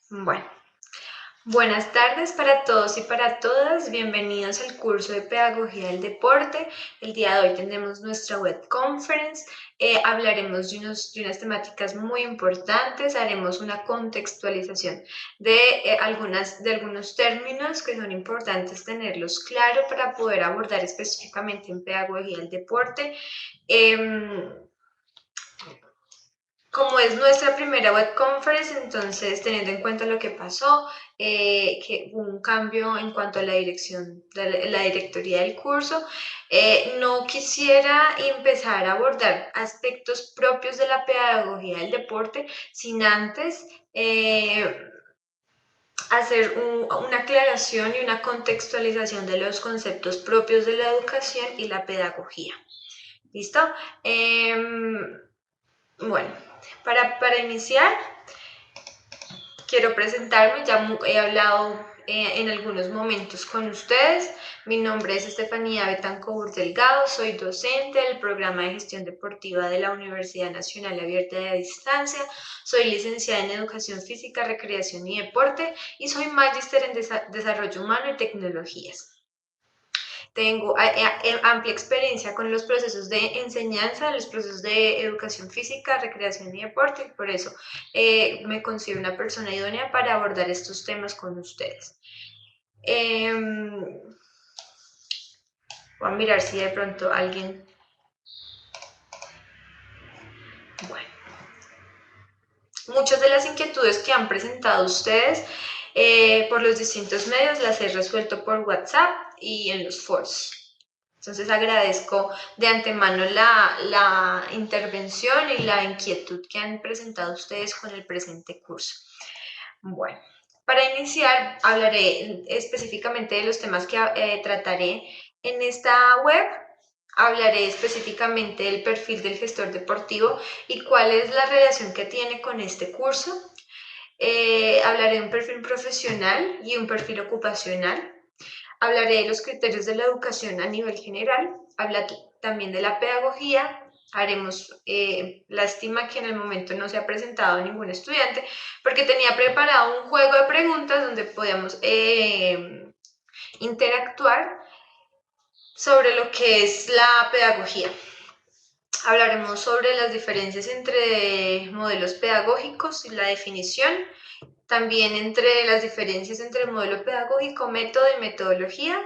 Bueno, buenas tardes para todos y para todas. Bienvenidos al curso de Pedagogía del Deporte. El día de hoy tendremos nuestra web conference. Hablaremos de unas temáticas muy importantes. Haremos una contextualización de algunos términos que son importantes tenerlos claro para poder abordar específicamente en Pedagogía del Deporte. Como es nuestra primera web conference, entonces teniendo en cuenta lo que pasó, que hubo un cambio en cuanto a la dirección, de la directoría del curso, no quisiera empezar a abordar aspectos propios de la pedagogía del deporte sin antes hacer una aclaración y una contextualización de los conceptos propios de la educación y la pedagogía. ¿Listo? Bueno, para iniciar, quiero presentarme, ya he hablado en algunos momentos con ustedes. Mi nombre es Estefanía Betancourt Delgado, soy docente del programa de gestión deportiva de la Universidad Nacional Abierta de Distancia, soy licenciada en Educación Física, Recreación y Deporte y soy magíster en Desarrollo Humano y Tecnologías. Tengo amplia experiencia con los procesos de enseñanza, los procesos de educación física, recreación y deporte, y por eso me considero una persona idónea para abordar estos temas con ustedes. Voy a mirar si de pronto alguien... Bueno, muchas de las inquietudes que han presentado ustedes por los distintos medios las he resuelto por WhatsApp y en los foros. Entonces agradezco de antemano la intervención y la inquietud que han presentado ustedes con el presente curso. Bueno, para iniciar hablaré específicamente de los temas que trataré en esta web. Hablaré específicamente del perfil del gestor deportivo y cuál es la relación que tiene con este curso. Hablaré de un perfil profesional y un perfil ocupacional. Hablaré de los criterios de la educación a nivel general, hablaré también de la pedagogía, haremos, lástima que en el momento no se ha presentado ningún estudiante, porque tenía preparado un juego de preguntas donde podíamos interactuar sobre lo que es la pedagogía. Hablaremos sobre las diferencias entre modelos pedagógicos y la definición, también entre las diferencias entre modelo pedagógico, método y metodología.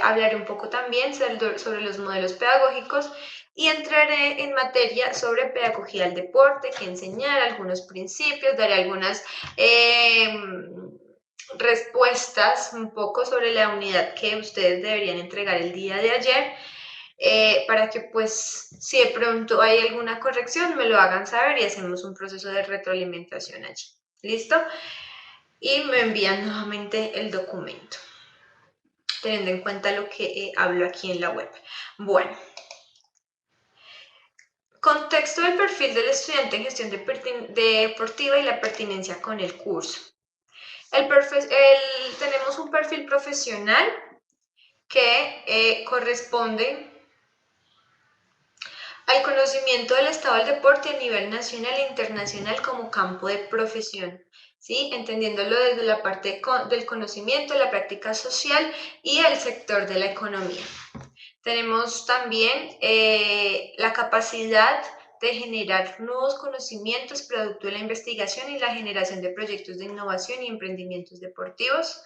Hablaré un poco también sobre los modelos pedagógicos y entraré en materia sobre pedagogía del deporte, que enseñar algunos principios, daré algunas respuestas un poco sobre la unidad que ustedes deberían entregar el día de ayer, para que pues si de pronto hay alguna corrección me lo hagan saber y hacemos un proceso de retroalimentación allí. ¿Listo? Y me envían nuevamente el documento, teniendo en cuenta lo que hablo aquí en la web. Bueno, contexto del perfil del estudiante en gestión deportiva y la pertinencia con el curso. Tenemos un perfil profesional que corresponde al conocimiento del estado del deporte a nivel nacional e internacional como campo de profesión, ¿sí? Entendiéndolo desde la parte del conocimiento, la práctica social y el sector de la economía. Tenemos también la capacidad de generar nuevos conocimientos producto de la investigación y la generación de proyectos de innovación y emprendimientos deportivos.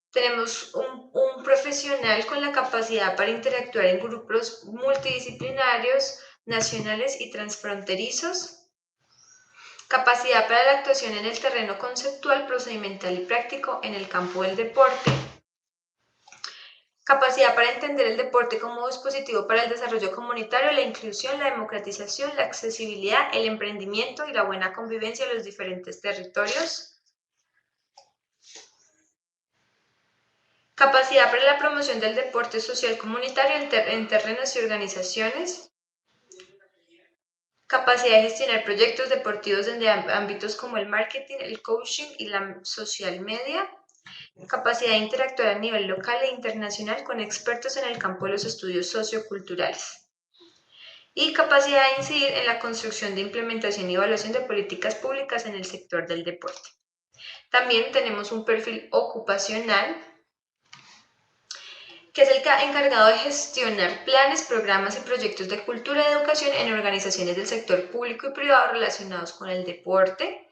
Tenemos un profesional con la capacidad para interactuar en grupos multidisciplinarios, nacionales y transfronterizos. Capacidad para la actuación en el terreno conceptual, procedimental y práctico en el campo del deporte. Capacidad para entender el deporte como dispositivo para el desarrollo comunitario, la inclusión, la democratización, la accesibilidad, el emprendimiento y la buena convivencia en los diferentes territorios. Capacidad para la promoción del deporte social comunitario en terrenos y organizaciones. Capacidad de gestionar proyectos deportivos en ámbitos como el marketing, el coaching y la social media. Capacidad de interactuar a nivel local e internacional con expertos en el campo de los estudios socioculturales. y capacidad de incidir en la construcción de implementación y evaluación de políticas públicas en el sector del deporte. También tenemos un perfil ocupacional, que es el encargado de gestionar planes, programas y proyectos de cultura y educación en organizaciones del sector público y privado relacionados con el deporte.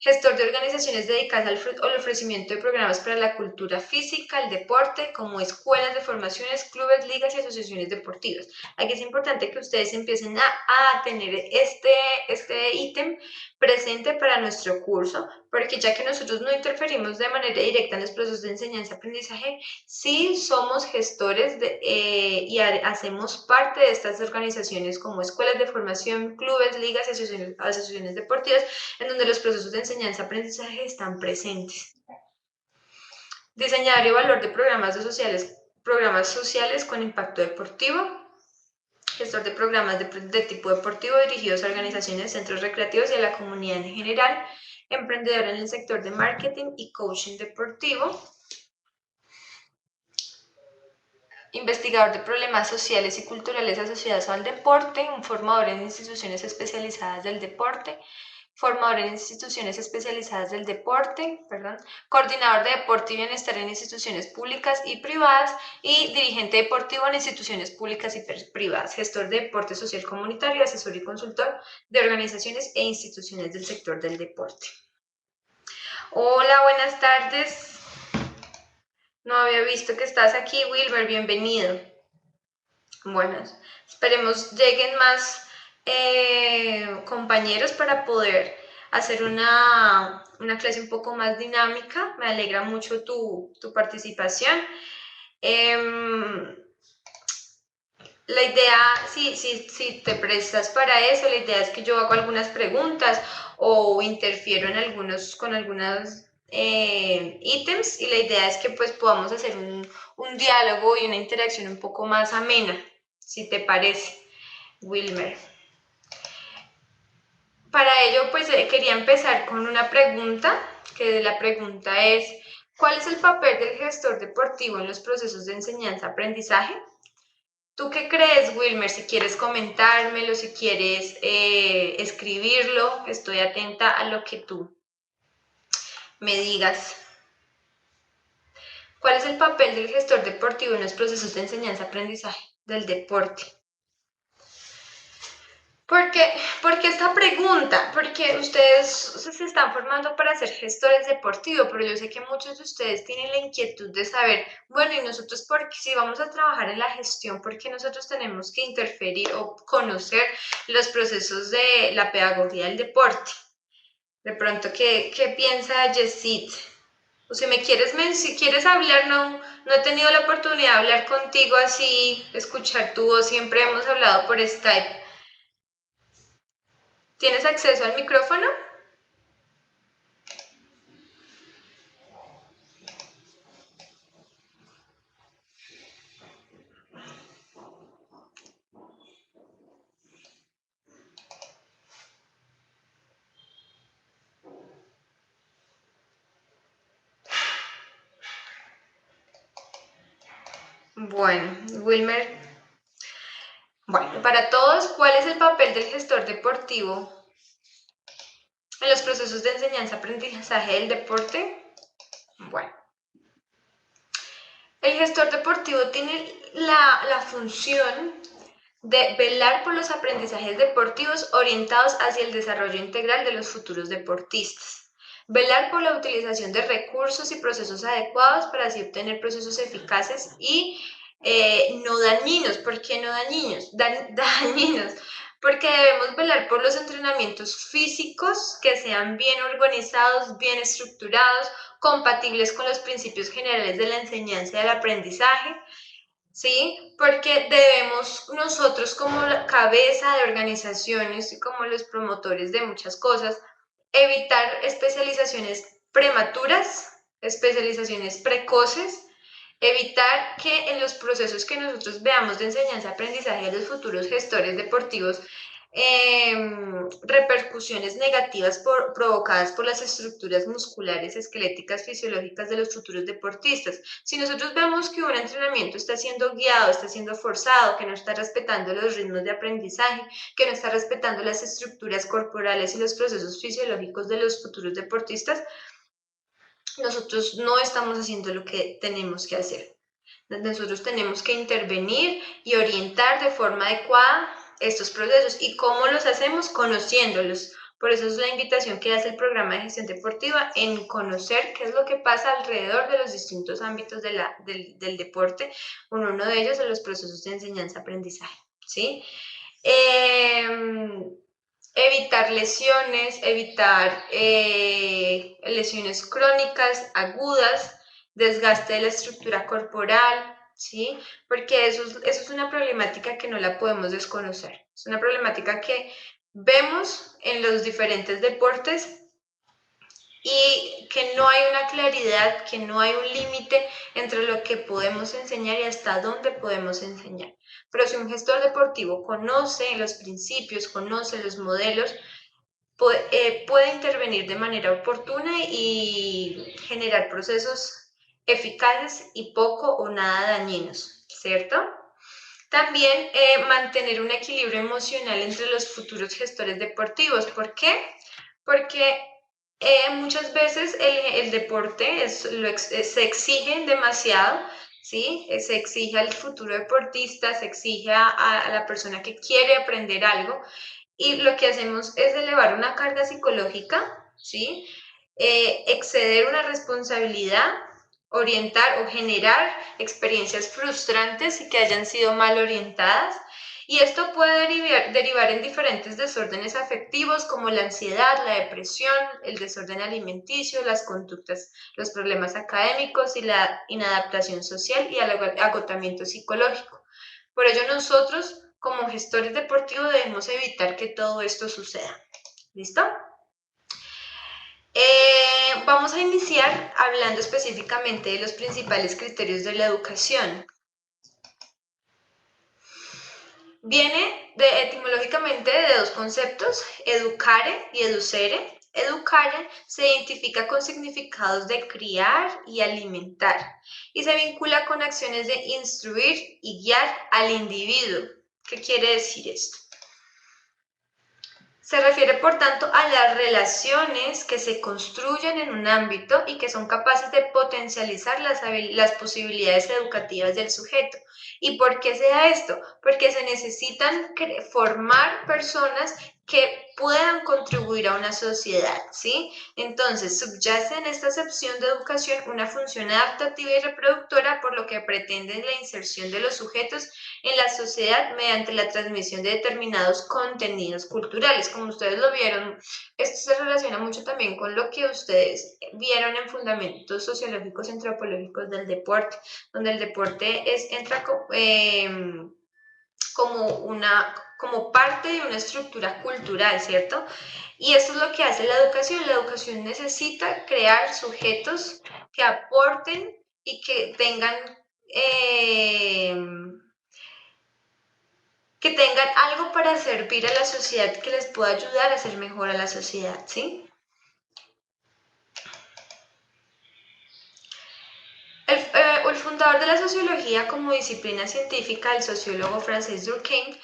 Gestor de organizaciones dedicadas al ofrecimiento de programas para la cultura física, el deporte, como escuelas de formaciones, clubes, ligas y asociaciones deportivas. Aquí es importante que ustedes empiecen a tener este ítem presente para nuestro curso, porque ya que nosotros no interferimos de manera directa en los procesos de enseñanza-aprendizaje, sí somos gestores y hacemos parte de estas organizaciones como escuelas de formación, clubes, ligas y asociaciones deportivas, en donde los procesos de enseñanza-aprendizaje están presentes. Diseñar y evaluar de programas sociales con impacto deportivo. Gestor de programas de tipo deportivo dirigidos a organizaciones, centros recreativos y a la comunidad en general. Emprendedor en el sector de marketing y coaching deportivo. Investigador de problemas sociales y culturales asociados al deporte, un formador en instituciones especializadas del deporte, formador en instituciones especializadas del deporte, coordinador de deporte y bienestar en instituciones públicas y privadas y dirigente deportivo en instituciones públicas y privadas, gestor de deporte social comunitario, asesor y consultor de organizaciones e instituciones del sector del deporte. Hola, buenas tardes. No había visto que estás aquí, Wilmer, bienvenido. Bueno, esperemos lleguen más compañeros para poder hacer una clase un poco más dinámica. Me alegra mucho tu participación. La idea, si te prestas para eso, la idea es que yo hago algunas preguntas o interfiero con algunos ítems, y la idea es que pues podamos hacer un diálogo y una interacción un poco más amena, si te parece, Wilmer. Para ello pues quería empezar con una pregunta, que la pregunta es: ¿cuál es el papel del gestor deportivo en los procesos de enseñanza-aprendizaje? ¿Tú qué crees, Wilmer? Si quieres comentármelo, si quieres escribirlo, estoy atenta a lo que tú me digas. ¿Cuál es el papel del gestor deportivo en los procesos de enseñanza-aprendizaje del deporte? ¿Por qué esta pregunta? Porque ustedes se están formando para ser gestores deportivos, pero yo sé que muchos de ustedes tienen la inquietud de saber, bueno, y nosotros, porque si vamos a trabajar en la gestión, ¿por qué nosotros tenemos que interferir o conocer los procesos de la pedagogía del deporte? De pronto, ¿qué piensa Yesit? O si quieres hablar, no he tenido la oportunidad de hablar contigo así, escuchar tu voz, siempre hemos hablado por Skype. ¿Tienes acceso al micrófono? Bueno, Wilmer. Bueno, para todos, ¿cuál es el papel del gestor deportivo en los procesos de enseñanza-aprendizaje del deporte? Bueno, el gestor deportivo tiene la función de velar por los aprendizajes deportivos orientados hacia el desarrollo integral de los futuros deportistas. Velar por la utilización de recursos y procesos adecuados para así obtener procesos eficaces y no dañinos. ¿Por qué no dañinos? Dañinos. Porque debemos velar por los entrenamientos físicos que sean bien organizados, bien estructurados, compatibles con los principios generales de la enseñanza y del aprendizaje, ¿sí? Porque debemos nosotros, como la cabeza de organizaciones y como los promotores de muchas cosas, evitar especializaciones prematuras, especializaciones precoces, evitar que en los procesos que nosotros veamos de enseñanza-aprendizaje de los futuros gestores deportivos repercusiones negativas provocadas por las estructuras musculares, esqueléticas, fisiológicas de los futuros deportistas. Si nosotros vemos que un entrenamiento está siendo guiado, está siendo forzado, que no está respetando los ritmos de aprendizaje, que no está respetando las estructuras corporales y los procesos fisiológicos de los futuros deportistas, nosotros no estamos haciendo lo que tenemos que hacer. Nosotros tenemos que intervenir y orientar de forma adecuada estos procesos. ¿Y cómo los hacemos? Conociéndolos. Por eso es la invitación que hace el programa de gestión deportiva en conocer qué es lo que pasa alrededor de los distintos ámbitos del deporte. Uno de ellos son los procesos de enseñanza-aprendizaje, ¿sí? Evitar lesiones, evitar lesiones crónicas, agudas, desgaste de la estructura corporal, ¿sí? Porque eso es una problemática que no la podemos desconocer. Es una problemática que vemos en los diferentes deportes y que no hay una claridad, que no hay un límite entre lo que podemos enseñar y hasta dónde podemos enseñar. Pero si un gestor deportivo conoce los principios, conoce los modelos, puede intervenir de manera oportuna y generar procesos eficaces y poco o nada dañinos, ¿cierto? También mantener un equilibrio emocional entre los futuros gestores deportivos. ¿Por qué? Porque muchas veces el deporte se exige demasiado, ¿sí? Se exige al futuro deportista, se exige a la persona que quiere aprender algo y lo que hacemos es elevar una carga psicológica, ¿sí? Exceder una responsabilidad, orientar o generar experiencias frustrantes y que hayan sido mal orientadas. Y esto puede derivar en diferentes desórdenes afectivos como la ansiedad, la depresión, el desorden alimenticio, las conductas, los problemas académicos y la inadaptación social y el agotamiento psicológico. Por ello nosotros, como gestores deportivos, debemos evitar que todo esto suceda. ¿Listo? Vamos a iniciar hablando específicamente de los principales criterios de la educación. Viene etimológicamente de dos conceptos, educare y educere. Educare se identifica con significados de criar y alimentar y se vincula con acciones de instruir y guiar al individuo. ¿Qué quiere decir esto? Se refiere, por tanto, a las relaciones que se construyen en un ámbito y que son capaces de potencializar las posibilidades educativas del sujeto. ¿Y por qué se da esto? Porque se necesitan formar personas que puedan contribuir a una sociedad, ¿sí? Entonces, subyace en esta acepción de educación una función adaptativa y reproductora, por lo que pretende la inserción de los sujetos en la sociedad mediante la transmisión de determinados contenidos culturales. Como ustedes lo vieron, esto se relaciona mucho también con lo que ustedes vieron en fundamentos sociológicos y antropológicos del deporte, donde el deporte entra como parte de una estructura cultural, ¿cierto? Y esto es lo que hace la educación. La educación necesita crear sujetos que aporten y que tengan algo para servir a la sociedad que les pueda ayudar a ser mejor a la sociedad, ¿sí? El fundador de la sociología como disciplina científica, el sociólogo Francis Durkheim,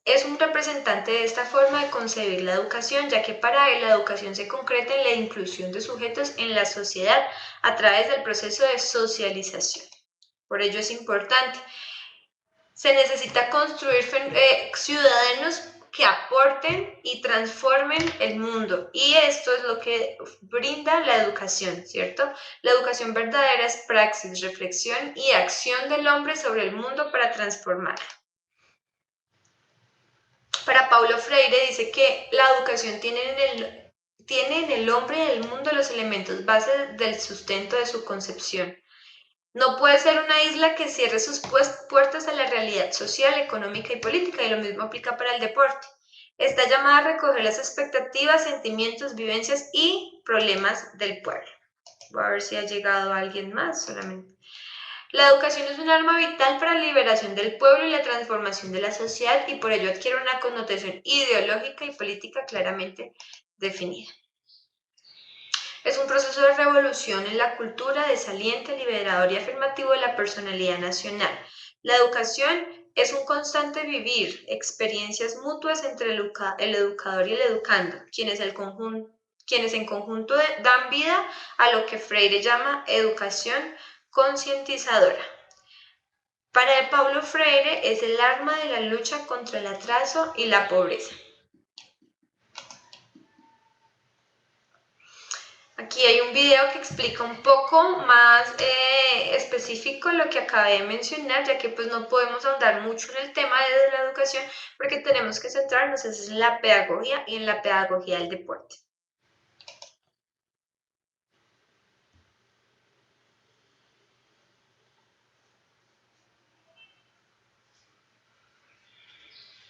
es un representante de esta forma de concebir la educación, ya que para él la educación se concreta en la inclusión de sujetos en la sociedad a través del proceso de socialización. Por ello es importante. Se necesita construir ciudadanos que aporten y transformen el mundo. Y esto es lo que brinda la educación, ¿cierto? La educación verdadera es praxis, reflexión y acción del hombre sobre el mundo para transformarlo. Para Paulo Freire dice que la educación tiene en el hombre y en el mundo los elementos base del sustento de su concepción. No puede ser una isla que cierre sus puertas a la realidad social, económica y política, y lo mismo aplica para el deporte. Está llamada a recoger las expectativas, sentimientos, vivencias y problemas del pueblo. Voy a ver si ha llegado alguien más solamente. La educación es un arma vital para la liberación del pueblo y la transformación de la sociedad y por ello adquiere una connotación ideológica y política claramente definida. Es un proceso de revolución en la cultura, desaliente, liberador y afirmativo de la personalidad nacional. La educación es un constante vivir, experiencias mutuas entre el educador y el educando, quienes en conjunto dan vida a lo que Freire llama educación concientizadora. Para Paulo Freire es el arma de la lucha contra el atraso y la pobreza. Aquí hay un video que explica un poco más específico lo que acabé de mencionar, ya que pues no podemos ahondar mucho en el tema de la educación porque tenemos que centrarnos en la pedagogía y en la pedagogía del deporte.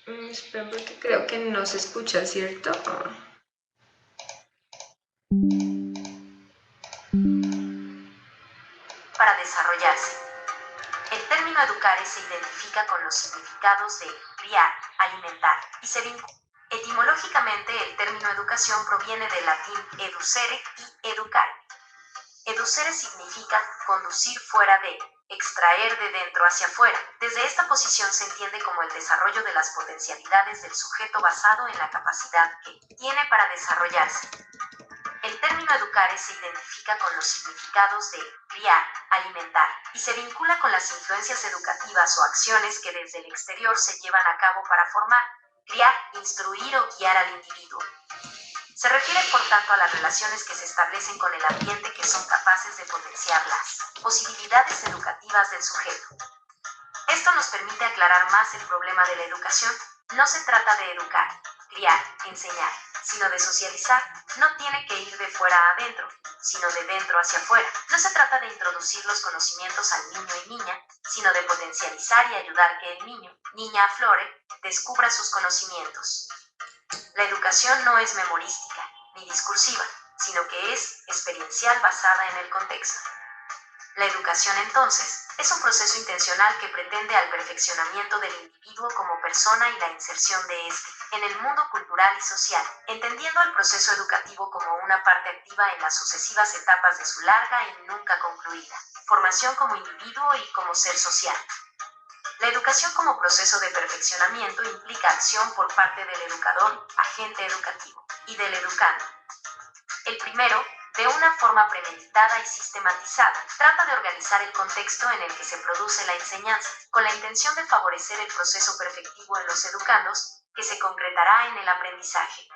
Espero porque creo que no se escucha, ¿cierto? Para desarrollarse. El término educare se identifica con los significados de criar, alimentar y se vincula. Etimológicamente, el término educación proviene del latín educere y educare. Educere significa conducir fuera de, extraer de dentro hacia afuera. Desde esta posición se entiende como el desarrollo de las potencialidades del sujeto basado en la capacidad que tiene para desarrollarse. El término educare se identifica con los significados de criar, alimentar y se vincula con las influencias educativas o acciones que desde el exterior se llevan a cabo para formar, criar, instruir o guiar al individuo. Se refiere por tanto a las relaciones que se establecen con el ambiente que son capaces de potenciar las posibilidades educativas del sujeto. Esto nos permite aclarar más el problema de la educación. No se trata de educar, criar, enseñar, sino de socializar. No tiene que ir de fuera a adentro, sino de dentro hacia afuera. No se trata de introducir los conocimientos al niño y niña, sino de potencializar y ayudar que el niño, niña aflore, descubra sus conocimientos. La educación no es memorística ni discursiva, sino que es experiencial basada en el contexto. La educación, entonces, es un proceso intencional que pretende al perfeccionamiento del individuo como persona y la inserción de éste en el mundo cultural y social, entendiendo al proceso educativo como una parte activa en las sucesivas etapas de su larga y nunca concluida formación como individuo y como ser social. La educación como proceso de perfeccionamiento implica acción por parte del educador, agente educativo, y del educando. El primero, de una forma premeditada y sistematizada, trata de organizar el contexto en el que se produce la enseñanza, con la intención de favorecer el proceso perfectivo en los educandos, que se concretará en el aprendizaje.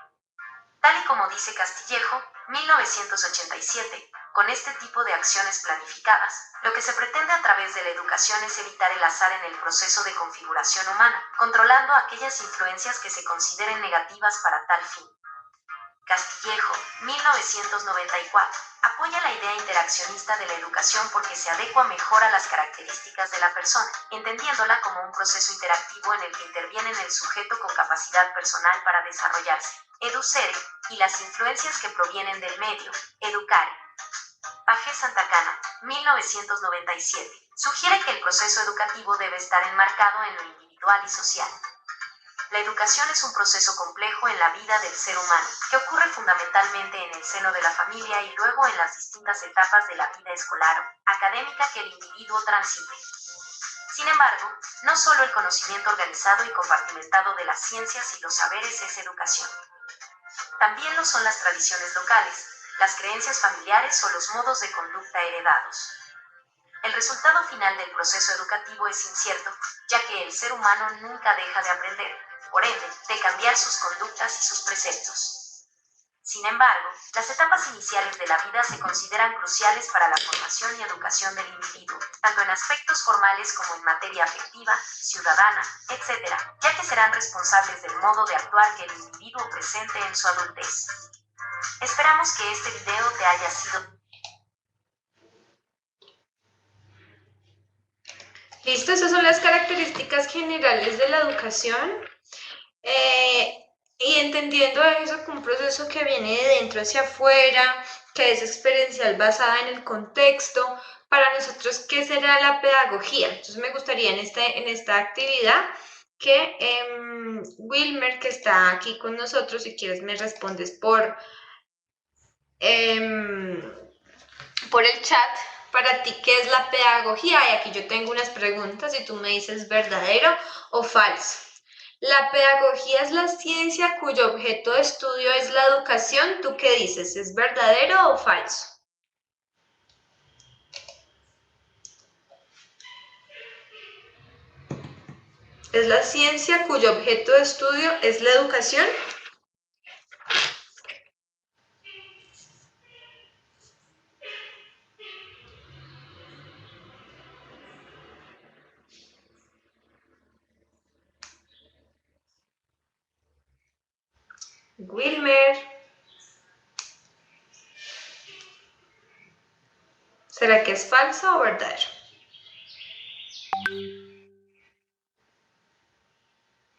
Tal y como dice Castillejo, 1987, con este tipo de acciones planificadas, lo que se pretende a través de la educación es evitar el azar en el proceso de configuración humana, controlando aquellas influencias que se consideren negativas para tal fin. Castillejo, 1994, apoya la idea interaccionista de la educación porque se adecua mejor a las características de la persona, entendiéndola como un proceso interactivo en el que intervienen el sujeto con capacidad personal para desarrollarse, educere, y las influencias que provienen del medio, educare. Paje Santacana, 1997, sugiere que el proceso educativo debe estar enmarcado en lo individual y social. La educación es un proceso complejo en la vida del ser humano, que ocurre fundamentalmente en el seno de la familia y luego en las distintas etapas de la vida escolar o académica que el individuo transite. Sin embargo, no solo el conocimiento organizado y compartimentado de las ciencias y los saberes es educación. También lo son las tradiciones locales, las creencias familiares o los modos de conducta heredados. El resultado final del proceso educativo es incierto, ya que el ser humano nunca deja de aprender, por ende, de cambiar sus conductas y sus preceptos. Sin embargo, las etapas iniciales de la vida se consideran cruciales para la formación y educación del individuo, tanto en aspectos formales como en materia afectiva, ciudadana, etc., ya que serán responsables del modo de actuar que el individuo presente en su adultez. Esperamos que este video te haya sido... Listo, esas son las características generales de la educación. Y entendiendo eso como un proceso que viene de dentro hacia afuera, que es experiencial basada en el contexto. Para nosotros, ¿qué será la pedagogía? Entonces me gustaría en esta actividad que Wilmer, que está aquí con nosotros, si quieres me respondes por el chat, para ti, ¿qué es la pedagogía? Y aquí yo tengo unas preguntas y tú me dices verdadero o falso. La pedagogía es la ciencia cuyo objeto de estudio es la educación. ¿Tú qué dices? ¿Es verdadero o falso? ¿Es la ciencia cuyo objeto de estudio es la educación? Wilmer, ¿será que es falso o verdadero?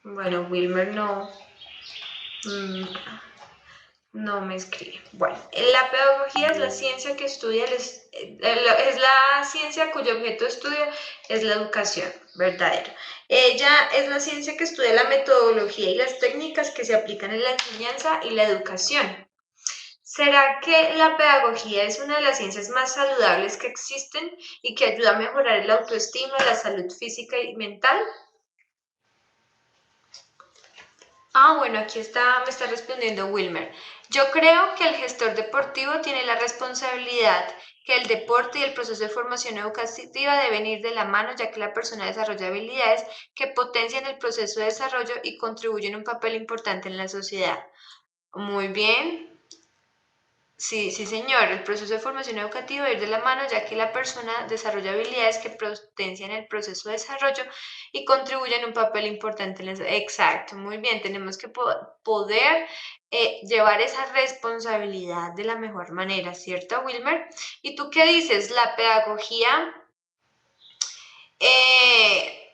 Bueno, Wilmer no me escribe. Bueno, la pedagogía es la ciencia que estudia, es la ciencia cuyo objeto de estudio es la educación, verdadero. Ella es la ciencia que estudia la metodología y las técnicas que se aplican en la enseñanza y la educación. ¿Será que la pedagogía es una de las ciencias más saludables que existen y que ayuda a mejorar el autoestima, la salud física y mental? Bueno, aquí me está respondiendo Wilmer. Yo creo que el gestor deportivo tiene la responsabilidad que el deporte y el proceso de formación educativa deben ir de la mano, ya que la persona desarrolla habilidades que potencian el proceso de desarrollo y contribuyen un papel importante en la sociedad. Muy bien. Sí, sí, señor. El proceso de formación educativa debe ir de la mano, ya que la persona desarrolla habilidades que potencian el proceso de desarrollo y contribuyen un papel importante en eso. Exacto, muy bien. Tenemos que poder llevar esa responsabilidad de la mejor manera, ¿cierto, Wilmer? ¿Y tú qué dices? La pedagogía,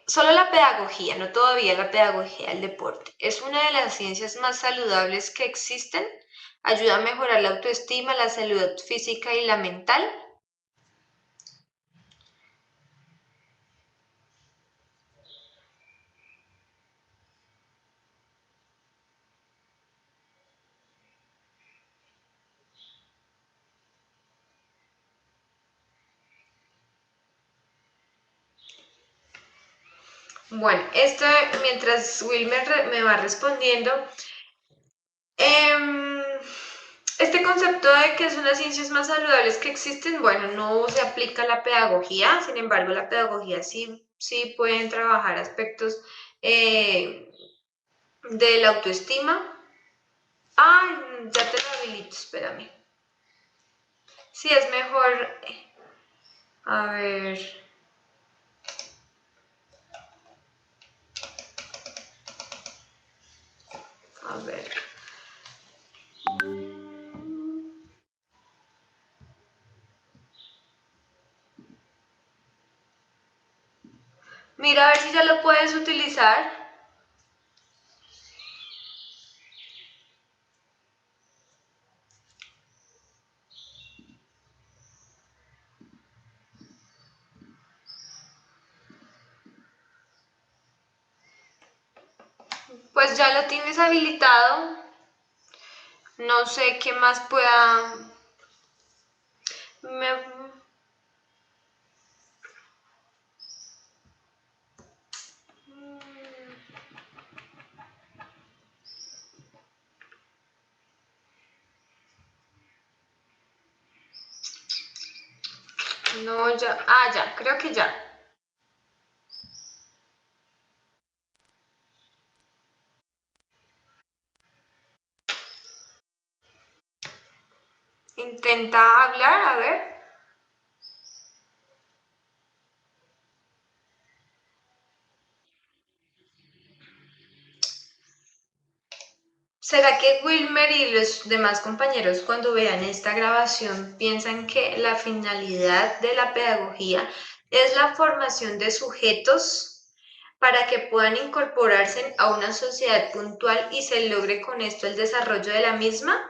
solo la pedagogía, no todavía la pedagogía del deporte, es una de las ciencias más saludables que existen. Ayuda a mejorar la autoestima, la salud física y la mental. Bueno, esto mientras Wilmer me va respondiendo, este concepto de que son las ciencias más saludables que existen, bueno, no se aplica a la pedagogía, sin embargo, la pedagogía sí pueden trabajar aspectos de la autoestima. Ay, ya te lo habilito, espérame. Sí, es mejor. A ver. A ver. Mira a ver si ya lo puedes utilizar. Pues ya lo tienes habilitado. No sé qué más pueda. No, ya. Ya, creo que ya. Intenta hablar, a ver. ¿Será que Wilmer y los demás compañeros cuando vean esta grabación piensan que la finalidad de la pedagogía es la formación de sujetos para que puedan incorporarse a una sociedad puntual y se logre con esto el desarrollo de la misma?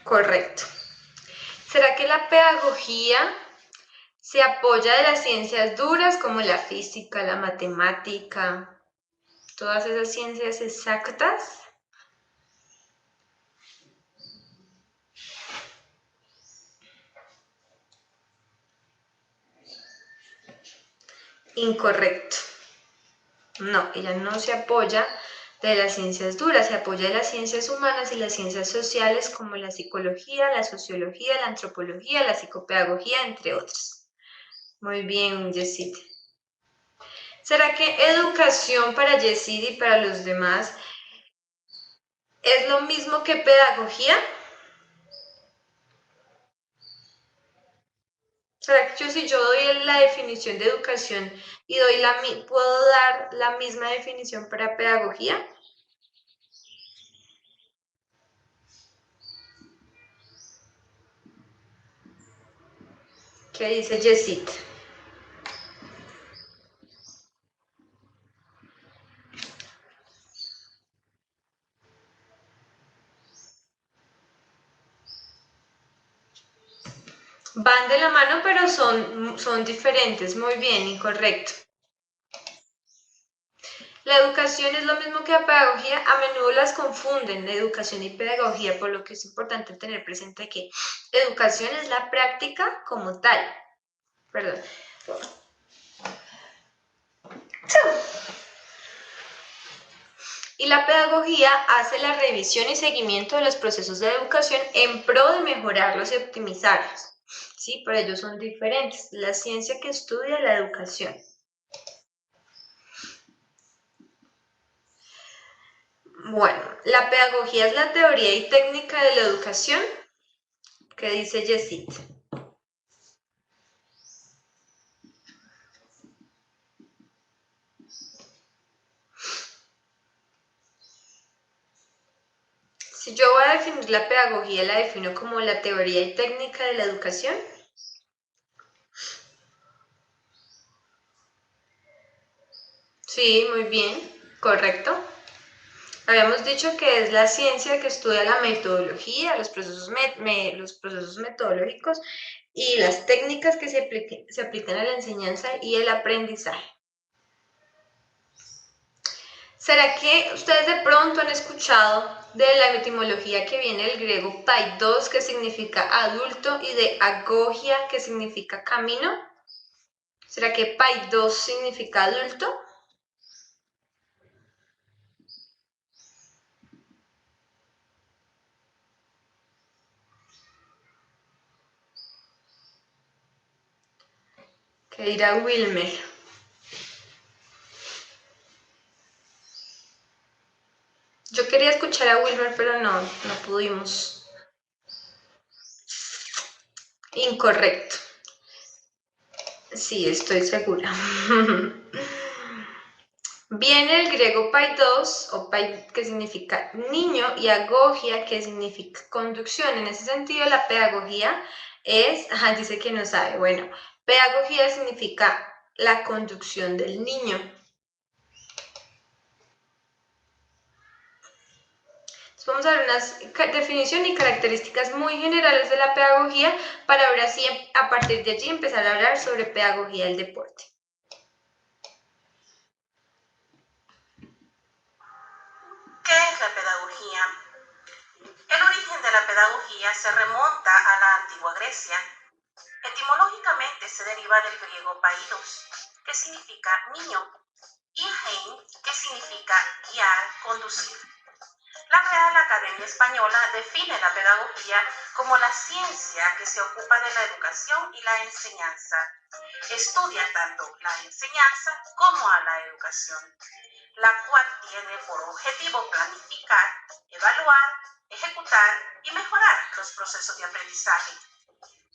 Correcto. ¿Será que la pedagogía se apoya de las ciencias duras como la física, la matemática, todas esas ciencias exactas? Incorrecto. No, ella no se apoya de las ciencias duras, se apoya de las ciencias humanas y las ciencias sociales como la psicología, la sociología, la antropología, la psicopedagogía, entre otras. Muy bien, Yesid. ¿Será que educación para Yesid y para los demás es lo mismo que pedagogía? ¿Será que si yo doy la definición de educación y puedo dar la misma definición para pedagogía? ¿Qué dice Yesid? Van de la mano, pero son diferentes. Muy bien, incorrecto. La educación es lo mismo que la pedagogía, a menudo las confunden, educación y pedagogía, por lo que es importante tener presente que educación es la práctica como tal. Perdón. Y la pedagogía hace la revisión y seguimiento de los procesos de educación en pro de mejorarlos y optimizarlos. ¿Sí? Por ello son diferentes. La ciencia que estudia la educación. Bueno, la pedagogía es la teoría y técnica de la educación, que dice Yesid. Si yo voy a definir la pedagogía, la defino como la teoría y técnica de la educación. Sí, muy bien, correcto. Habíamos dicho que es la ciencia que estudia la metodología, los procesos metodológicos y las técnicas que se aplican a la enseñanza y el aprendizaje. ¿Será que ustedes de pronto han escuchado de la etimología que viene del griego paidos, que significa adulto, y de agogia, que significa camino? ¿Será que paidos significa adulto? ¿Qué dirá Wilmer? Yo quería escuchar a Wilmer, pero no pudimos. Incorrecto. Sí, estoy segura. Viene el griego paidos, que significa niño, y agogia, que significa conducción. En ese sentido, la pedagogía dice que no sabe. Bueno, pedagogía significa la conducción del niño. Entonces, vamos a ver unas definiciones y características muy generales de la pedagogía para ahora sí, a partir de allí, empezar a hablar sobre pedagogía del deporte. ¿Qué es la pedagogía? El origen de la pedagogía se remonta a la antigua Grecia. Etimológicamente se deriva del griego paidos, que significa niño, y hein, que significa guiar, conducir. La Real Academia Española define la pedagogía como la ciencia que se ocupa de la educación y la enseñanza. Estudia tanto la enseñanza como a la educación, la cual tiene por objetivo planificar, evaluar, ejecutar y mejorar los procesos de aprendizaje.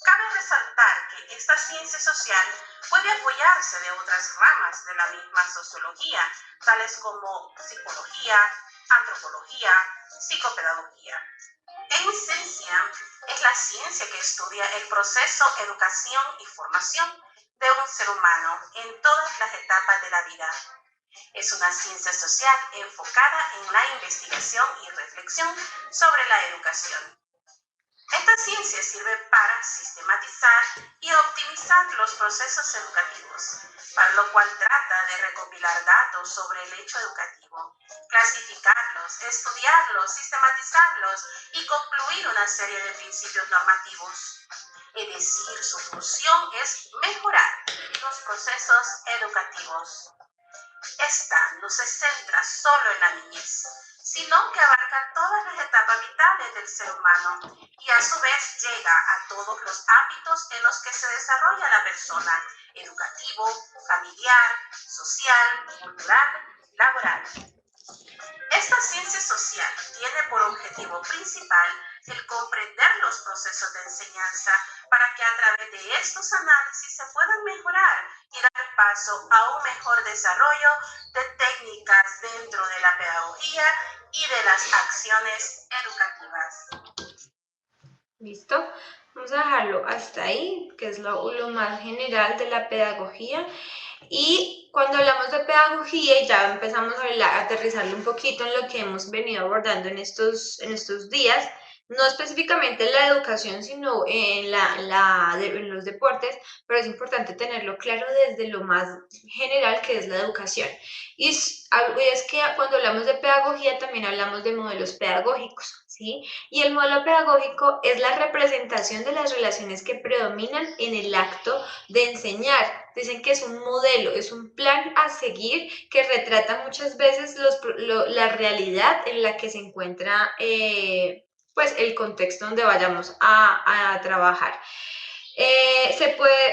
Cabe resaltar que esta ciencia social puede apoyarse de otras ramas de la misma sociología, tales como psicología, antropología, psicopedagogía. En esencia, es la ciencia que estudia el proceso, educación y formación de un ser humano en todas las etapas de la vida. Es una ciencia social enfocada en la investigación y reflexión sobre la educación. Esta ciencia sirve para sistematizar y optimizar los procesos educativos, para lo cual trata de recopilar datos sobre el hecho educativo, clasificarlos, estudiarlos, sistematizarlos y concluir una serie de principios normativos. Es decir, su función es mejorar los procesos educativos. Esta no se centra solo en la niñez, sino que abarca todas las etapas vitales del ser humano y a su vez llega a todos los ámbitos en los que se desarrolla la persona: educativo, familiar, social, cultural, laboral. Esta ciencia social tiene por objetivo principal el comprender los procesos de enseñanza para que a través de estos análisis se puedan mejorar y dar paso a un mejor desarrollo de técnicas dentro de la pedagogía y de las acciones educativas. ¿Listo? Vamos a dejarlo hasta ahí, que es lo más general de la pedagogía. Y cuando hablamos de pedagogía, ya empezamos a aterrizarlo un poquito en lo que hemos venido abordando en estos días, no específicamente en la educación, sino en los deportes, pero es importante tenerlo claro desde lo más general que es la educación. Y es que cuando hablamos de pedagogía también hablamos de modelos pedagógicos, ¿sí? Y el modelo pedagógico es la representación de las relaciones que predominan en el acto de enseñar. Dicen que es un modelo, es un plan a seguir que retrata muchas veces la realidad en la que se encuentra pues el contexto donde vayamos a trabajar.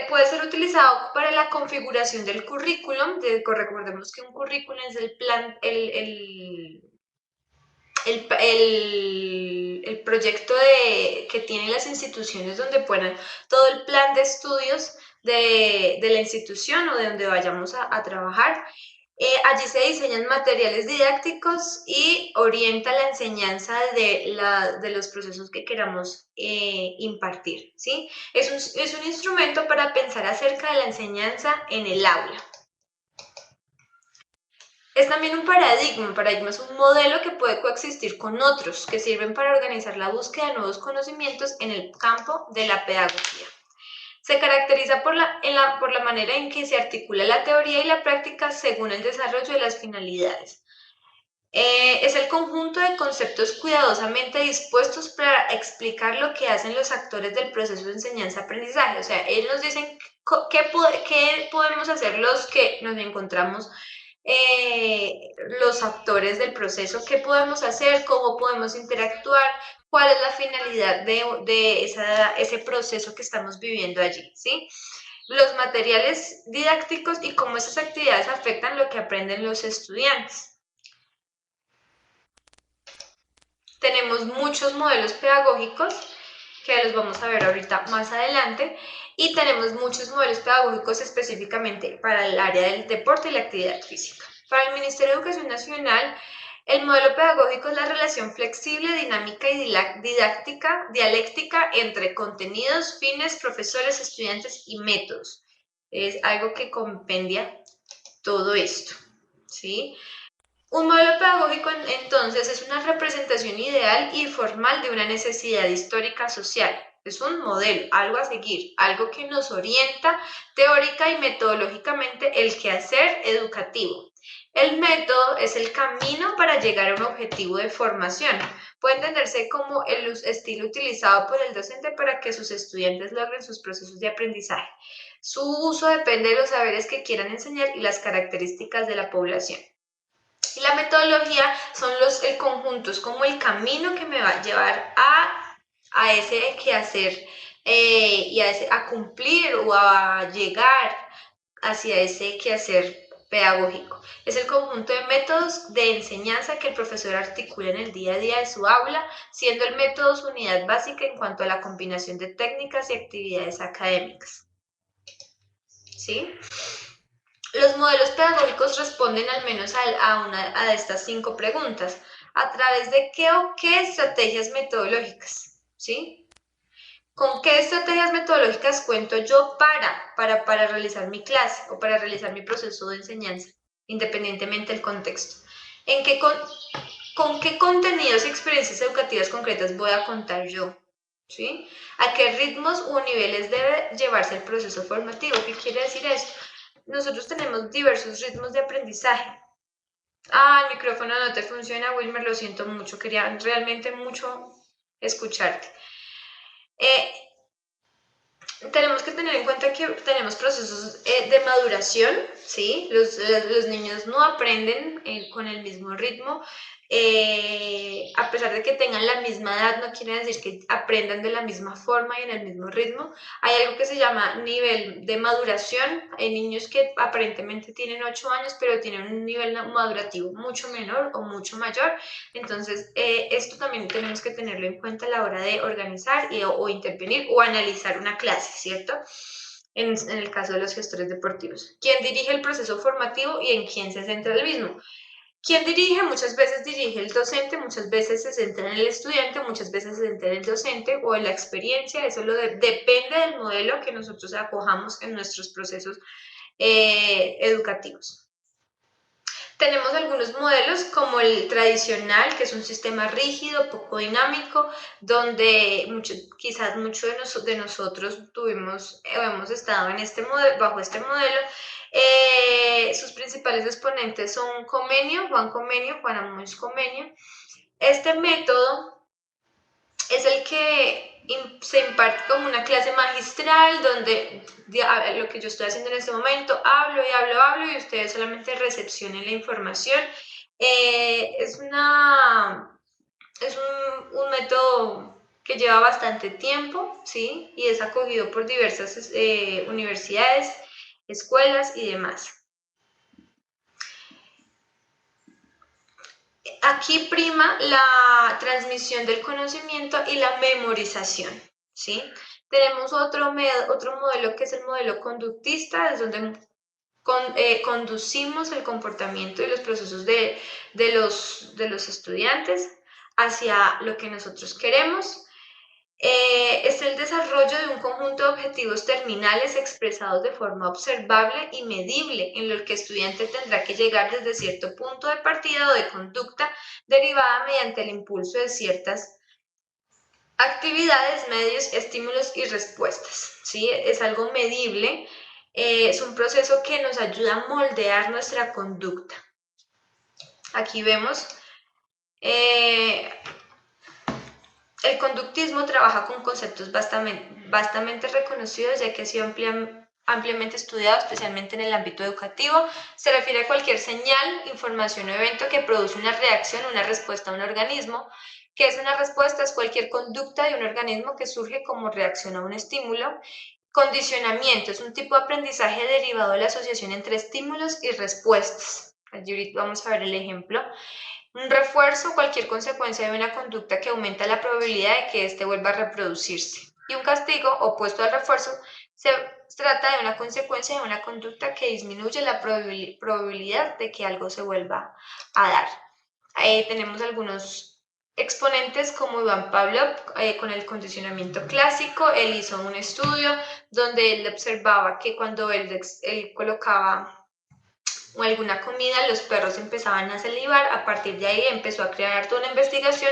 Puede ser utilizado para la configuración del currículum. Recordemos que un currículum es el plan, el proyecto que tienen las instituciones donde ponen todo el plan de estudios de la institución o de donde vayamos a trabajar. Allí se diseñan materiales didácticos y orienta la enseñanza de los procesos que queramos impartir, ¿sí? Es un instrumento para pensar acerca de la enseñanza en el aula. Es también un paradigma es un modelo que puede coexistir con otros que sirven para organizar la búsqueda de nuevos conocimientos en el campo de la pedagogía. Se caracteriza por la manera en que se articula la teoría y la práctica según el desarrollo de las finalidades. Es el conjunto de conceptos cuidadosamente dispuestos para explicar lo que hacen los actores del proceso de enseñanza-aprendizaje. O sea, ellos nos dicen qué podemos hacer los que nos encontramos los actores del proceso, qué podemos hacer, cómo podemos interactuar, cuál es la finalidad de ese proceso que estamos viviendo allí, ¿sí? Los materiales didácticos y cómo esas actividades afectan lo que aprenden los estudiantes. Tenemos muchos modelos pedagógicos que los vamos a ver ahorita más adelante y tenemos muchos modelos pedagógicos específicamente para el área del deporte y la actividad física. Para el Ministerio de Educación Nacional, el modelo pedagógico es la relación flexible, dinámica y dialéctica entre contenidos, fines, profesores, estudiantes y métodos. Es algo que compendia todo esto, ¿sí? Un modelo pedagógico, entonces, es una representación ideal y formal de una necesidad histórica social. Es un modelo, algo a seguir, algo que nos orienta teórica y metodológicamente el quehacer educativo. El método es el camino para llegar a un objetivo de formación. Puede entenderse como el estilo utilizado por el docente para que sus estudiantes logren sus procesos de aprendizaje. Su uso depende de los saberes que quieran enseñar y las características de la población. Y la metodología son el conjunto, es como el camino que me va a llevar a ese quehacer y a cumplir o a llegar hacia ese quehacer pedagógico. Es el conjunto de métodos de enseñanza que el profesor articula en el día a día de su aula, siendo el método su unidad básica en cuanto a la combinación de técnicas y actividades académicas. ¿Sí? Los modelos pedagógicos responden al menos a una de estas 5 preguntas. ¿A través de qué o qué estrategias metodológicas? ¿Sí? ¿Con qué estrategias metodológicas cuento yo para realizar mi clase o para realizar mi proceso de enseñanza, independientemente del contexto? ¿Con qué contenidos y experiencias educativas concretas voy a contar yo? ¿sí? ¿A qué ritmos o niveles debe llevarse el proceso formativo? ¿Qué quiere decir esto? Nosotros tenemos diversos ritmos de aprendizaje. Ah, el micrófono no te funciona, Wilmer, lo siento mucho, quería realmente mucho escucharte. Eh, Tenemos que tener en cuenta que tenemos procesos de maduración, ¿sí? Los niños no aprenden con el mismo ritmo. A pesar de que tengan la misma edad, no quiere decir que aprendan de la misma forma y en el mismo ritmo. Hay algo que se llama nivel de maduración. Hay niños que aparentemente tienen 8 años, pero tienen un nivel madurativo mucho menor o mucho mayor. Entonces, esto también tenemos que tenerlo en cuenta a la hora de organizar o intervenir o analizar una clase, ¿cierto? En el caso de los gestores deportivos. ¿Quién dirige el proceso formativo y en quién se centra el mismo? ¿Quién dirige? Muchas veces dirige el docente, muchas veces se centra en el estudiante, muchas veces se centra en el docente o en la experiencia. Eso depende del modelo que nosotros acojamos en nuestros procesos educativos. Tenemos algunos modelos como el tradicional, que es un sistema rígido, poco dinámico, donde quizás muchos de nosotros hemos estado en bajo este modelo. Sus principales exponentes son Juan Comenio, Juan Amuns Comenio. Este método es el que se imparte como una clase magistral donde lo que yo estoy haciendo en este momento, hablo y hablo, hablo y ustedes solamente recepcionen la información. Es un método que lleva bastante tiempo, ¿sí? Y es acogido por diversas universidades, escuelas y demás. Aquí prima la transmisión del conocimiento y la memorización, ¿sí? Tenemos otro modelo que es el modelo conductista, es donde conducimos el comportamiento y los procesos de los estudiantes hacia lo que nosotros queremos. Es el desarrollo de un conjunto de objetivos terminales expresados de forma observable y medible, en lo que el estudiante tendrá que llegar desde cierto punto de partida o de conducta derivada mediante el impulso de ciertas actividades, medios, estímulos y respuestas. ¿Sí? Es algo medible, es un proceso que nos ayuda a moldear nuestra conducta. Aquí vemos el conductismo trabaja con conceptos bastante reconocidos, ya que ha sido ampliamente estudiado, especialmente en el ámbito educativo. Se refiere a cualquier señal, información o evento que produce una reacción, una respuesta a un organismo. ¿Qué es una respuesta? Es cualquier conducta de un organismo que surge como reacción a un estímulo. Condicionamiento es un tipo de aprendizaje derivado de la asociación entre estímulos y respuestas. Allí vamos a ver el ejemplo. Un refuerzo, cualquier consecuencia de una conducta que aumenta la probabilidad de que éste vuelva a reproducirse. Y un castigo, opuesto al refuerzo, se trata de una consecuencia de una conducta que disminuye la probabilidad de que algo se vuelva a dar. Ahí tenemos algunos exponentes como Iván Pavlov con el condicionamiento clásico. Él hizo un estudio donde él observaba que cuando él colocaba o alguna comida, los perros empezaban a salivar. A partir de ahí empezó a crear toda una investigación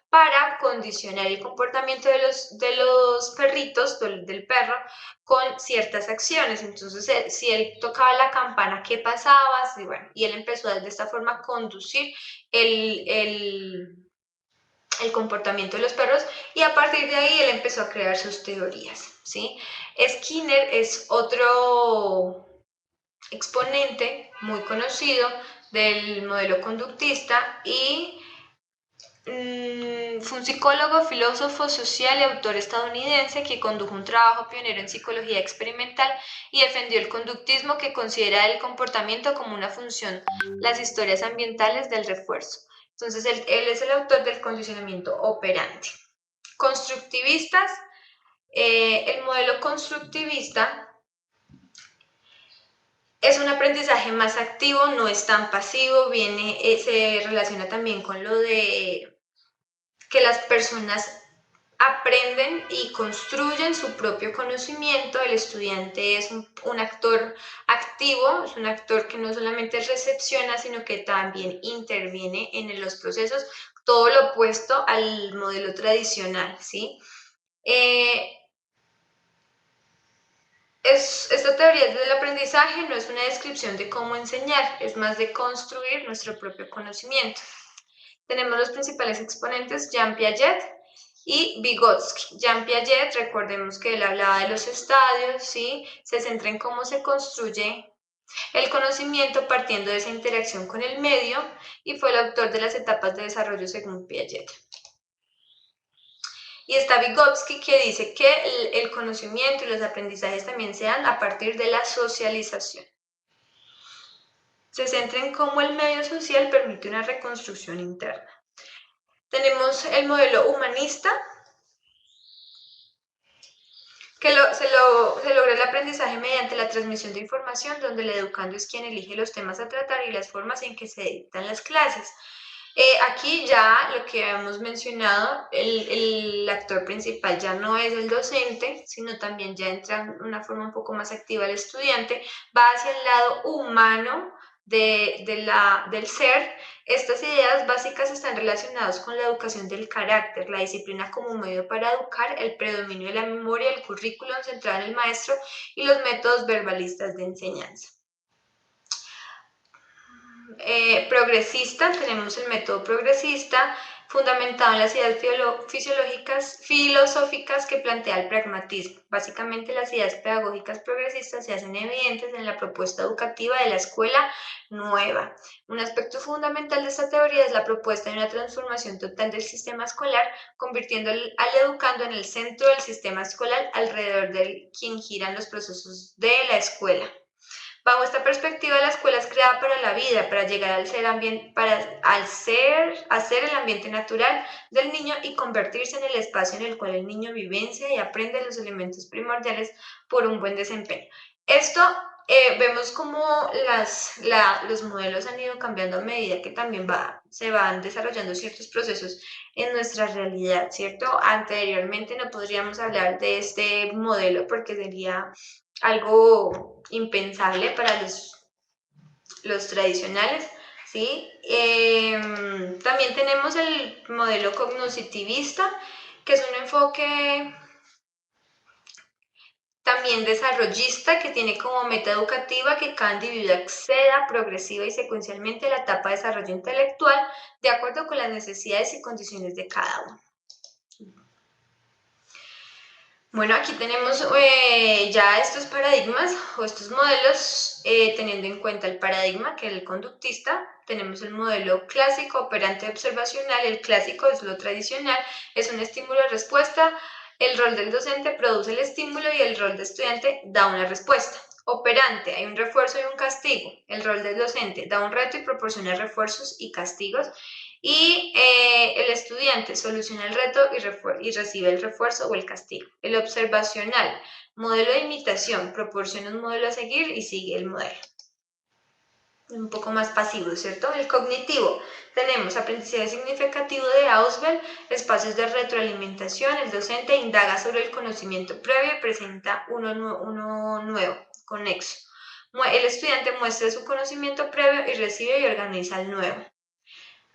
para condicionar el comportamiento de los perritos, del perro, con ciertas acciones. Entonces, si él tocaba la campana, ¿qué pasaba? Sí, bueno, y él empezó de esta forma a conducir el comportamiento de los perros y a partir de ahí él empezó a crear sus teorías, ¿sí? Skinner es otro exponente muy conocido del modelo conductista y fue un psicólogo, filósofo social y autor estadounidense que condujo un trabajo pionero en psicología experimental y defendió el conductismo, que considera el comportamiento como una función, las historias ambientales del refuerzo. Entonces, él es el autor del condicionamiento operante. Constructivistas, el modelo constructivista es un aprendizaje más activo, no es tan pasivo, se relaciona también con lo de que las personas aprenden y construyen su propio conocimiento. El estudiante es un actor activo, es un actor que no solamente recepciona, sino que también interviene en los procesos, todo lo opuesto al modelo tradicional, ¿sí? Esta teoría del aprendizaje no es una descripción de cómo enseñar, es más de construir nuestro propio conocimiento. Tenemos los principales exponentes, Jean Piaget y Vygotsky. Jean Piaget, recordemos que él hablaba de los estadios, ¿sí? Se centra en cómo se construye el conocimiento partiendo de esa interacción con el medio y fue el autor de las etapas de desarrollo según Piaget. Y está Vygotsky, que dice que el conocimiento y los aprendizajes también se dan a partir de la socialización. Se centra en cómo el medio social permite una reconstrucción interna. Tenemos el modelo humanista, que se logra el aprendizaje mediante la transmisión de información, donde el educando es quien elige los temas a tratar y las formas en que se dictan las clases. Aquí ya lo que hemos mencionado, el actor principal ya no es el docente, sino también ya entra de una forma un poco más activa el estudiante, va hacia el lado humano del ser. Estas ideas básicas están relacionadas con la educación del carácter, la disciplina como medio para educar, el predominio de la memoria, el currículum centrado en el maestro y los métodos verbalistas de enseñanza. Progresista, tenemos el método progresista, fundamentado en las ideas filosóficas que plantea el pragmatismo. Básicamente las ideas pedagógicas progresistas se hacen evidentes en la propuesta educativa de la escuela nueva. Un aspecto fundamental de esta teoría es la propuesta de una transformación total del sistema escolar, convirtiendo al educando en el centro del sistema escolar, alrededor de quien giran los procesos de la escuela. Bajo esta perspectiva, la escuela es creada para la vida, para llegar al ser hacer el ambiente natural del niño y convertirse en el espacio en el cual el niño vivencia y aprende los elementos primordiales por un buen desempeño. Esto vemos como los modelos han ido cambiando a medida que también se van desarrollando ciertos procesos en nuestra realidad, ¿cierto? Anteriormente no podríamos hablar de este modelo porque sería algo impensable para los tradicionales, ¿sí? También tenemos el modelo cognitivista, que es un enfoque también desarrollista, que tiene como meta educativa que cada individuo acceda progresiva y secuencialmente a la etapa de desarrollo intelectual de acuerdo con las necesidades y condiciones de cada uno. Bueno, aquí tenemos ya estos paradigmas o estos modelos, teniendo en cuenta el paradigma, que es el conductista. Tenemos el modelo clásico, operante observacional. El clásico es lo tradicional, es un estímulo-respuesta. El rol del docente produce el estímulo y el rol del estudiante da una respuesta. Operante, hay un refuerzo y un castigo. El rol del docente da un reto y proporciona refuerzos y castigos. Y el estudiante soluciona el reto y recibe el refuerzo o el castigo. El observacional, modelo de imitación, proporciona un modelo a seguir y sigue el modelo. Un poco más pasivo, ¿cierto? El cognitivo, tenemos aprendizaje significativo de Ausubel, espacios de retroalimentación, el docente indaga sobre el conocimiento previo y presenta uno nuevo, conexo. El estudiante muestra su conocimiento previo y recibe y organiza el nuevo.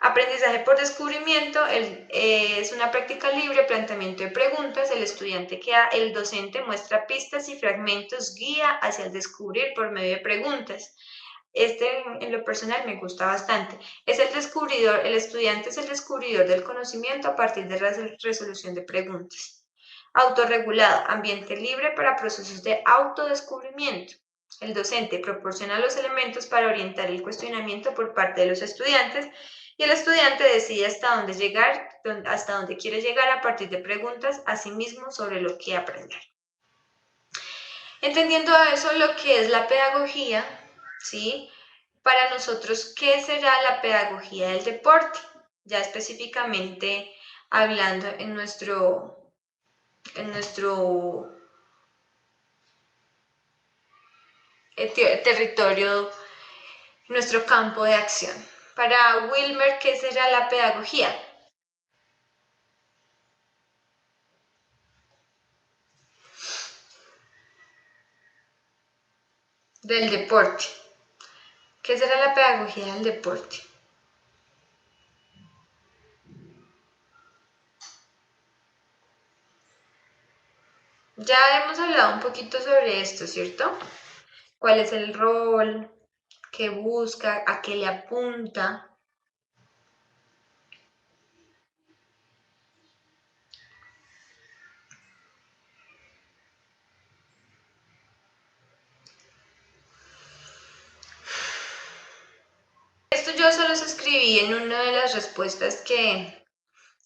Aprendizaje por descubrimiento es una práctica libre, planteamiento de preguntas, el docente muestra pistas y fragmentos, guía hacia el descubrir por medio de preguntas. En lo personal me gusta bastante. Es el descubridor, el estudiante es el descubridor del conocimiento a partir de la resolución de preguntas. Autorregulado, ambiente libre para procesos de autodescubrimiento. El docente proporciona los elementos para orientar el cuestionamiento por parte de los estudiantes y el estudiante decide hasta dónde quiere llegar a partir de preguntas a sí mismo sobre lo que aprender. Entendiendo eso, lo que es la pedagogía, ¿sí? Para nosotros, ¿qué será la pedagogía del deporte? Ya específicamente hablando en nuestro territorio, nuestro campo de acción. Para Wilmer, ¿qué será la pedagogía? Del deporte. ¿Qué será la pedagogía del deporte? Ya hemos hablado un poquito sobre esto, ¿cierto? ¿Cuál es el rol? ¿Qué busca? ¿A qué le apunta? Esto yo solo se escribí en una de las respuestas que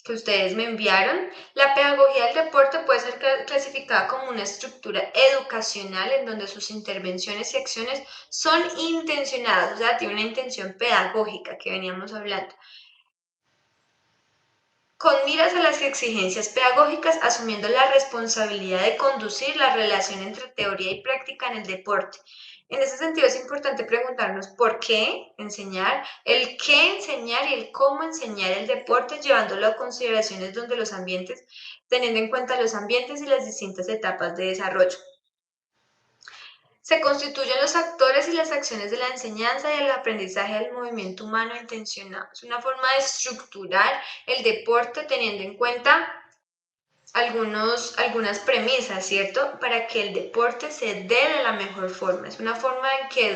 ustedes me enviaron. La pedagogía del deporte puede ser clasificada como una estructura educacional en donde sus intervenciones y acciones son intencionadas, o sea, tiene una intención pedagógica que veníamos hablando, con miras a las exigencias pedagógicas, asumiendo la responsabilidad de conducir la relación entre teoría y práctica en el deporte. En ese sentido es importante preguntarnos por qué enseñar, el qué enseñar y el cómo enseñar el deporte, llevándolo a consideraciones donde los ambientes, teniendo en cuenta los ambientes y las distintas etapas de desarrollo. Se constituyen los actores y las acciones de la enseñanza y el aprendizaje del movimiento humano intencionado. Es una forma de estructurar el deporte teniendo en cuenta algunas premisas, ¿cierto? Para que el deporte se dé de la mejor forma. Es una forma en que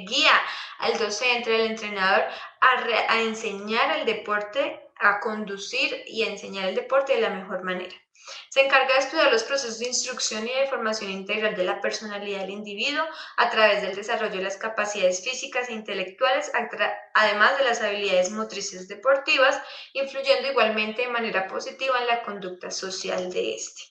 guía al docente, al entrenador, a enseñar el deporte, a conducir y a enseñar el deporte de la mejor manera. Se encarga de estudiar los procesos de instrucción y de formación integral de la personalidad del individuo a través del desarrollo de las capacidades físicas e intelectuales, además de las habilidades motrices deportivas, influyendo igualmente de manera positiva en la conducta social de este.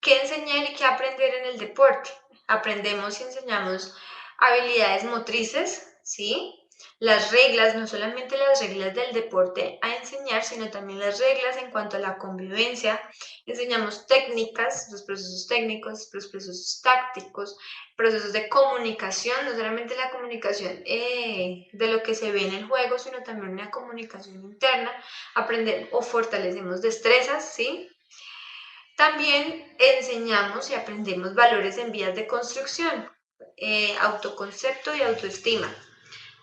¿Qué enseñar y qué aprender en el deporte? Aprendemos y enseñamos habilidades motrices, ¿sí? Las reglas, no solamente las reglas del deporte a enseñar, sino también las reglas en cuanto a la convivencia. Enseñamos técnicas, los procesos técnicos, los procesos tácticos, procesos de comunicación, no solamente la comunicación de lo que se ve en el juego, sino también una comunicación interna. Aprender o fortalecemos destrezas, ¿sí? También enseñamos y aprendemos valores en vías de construcción, autoconcepto y autoestima.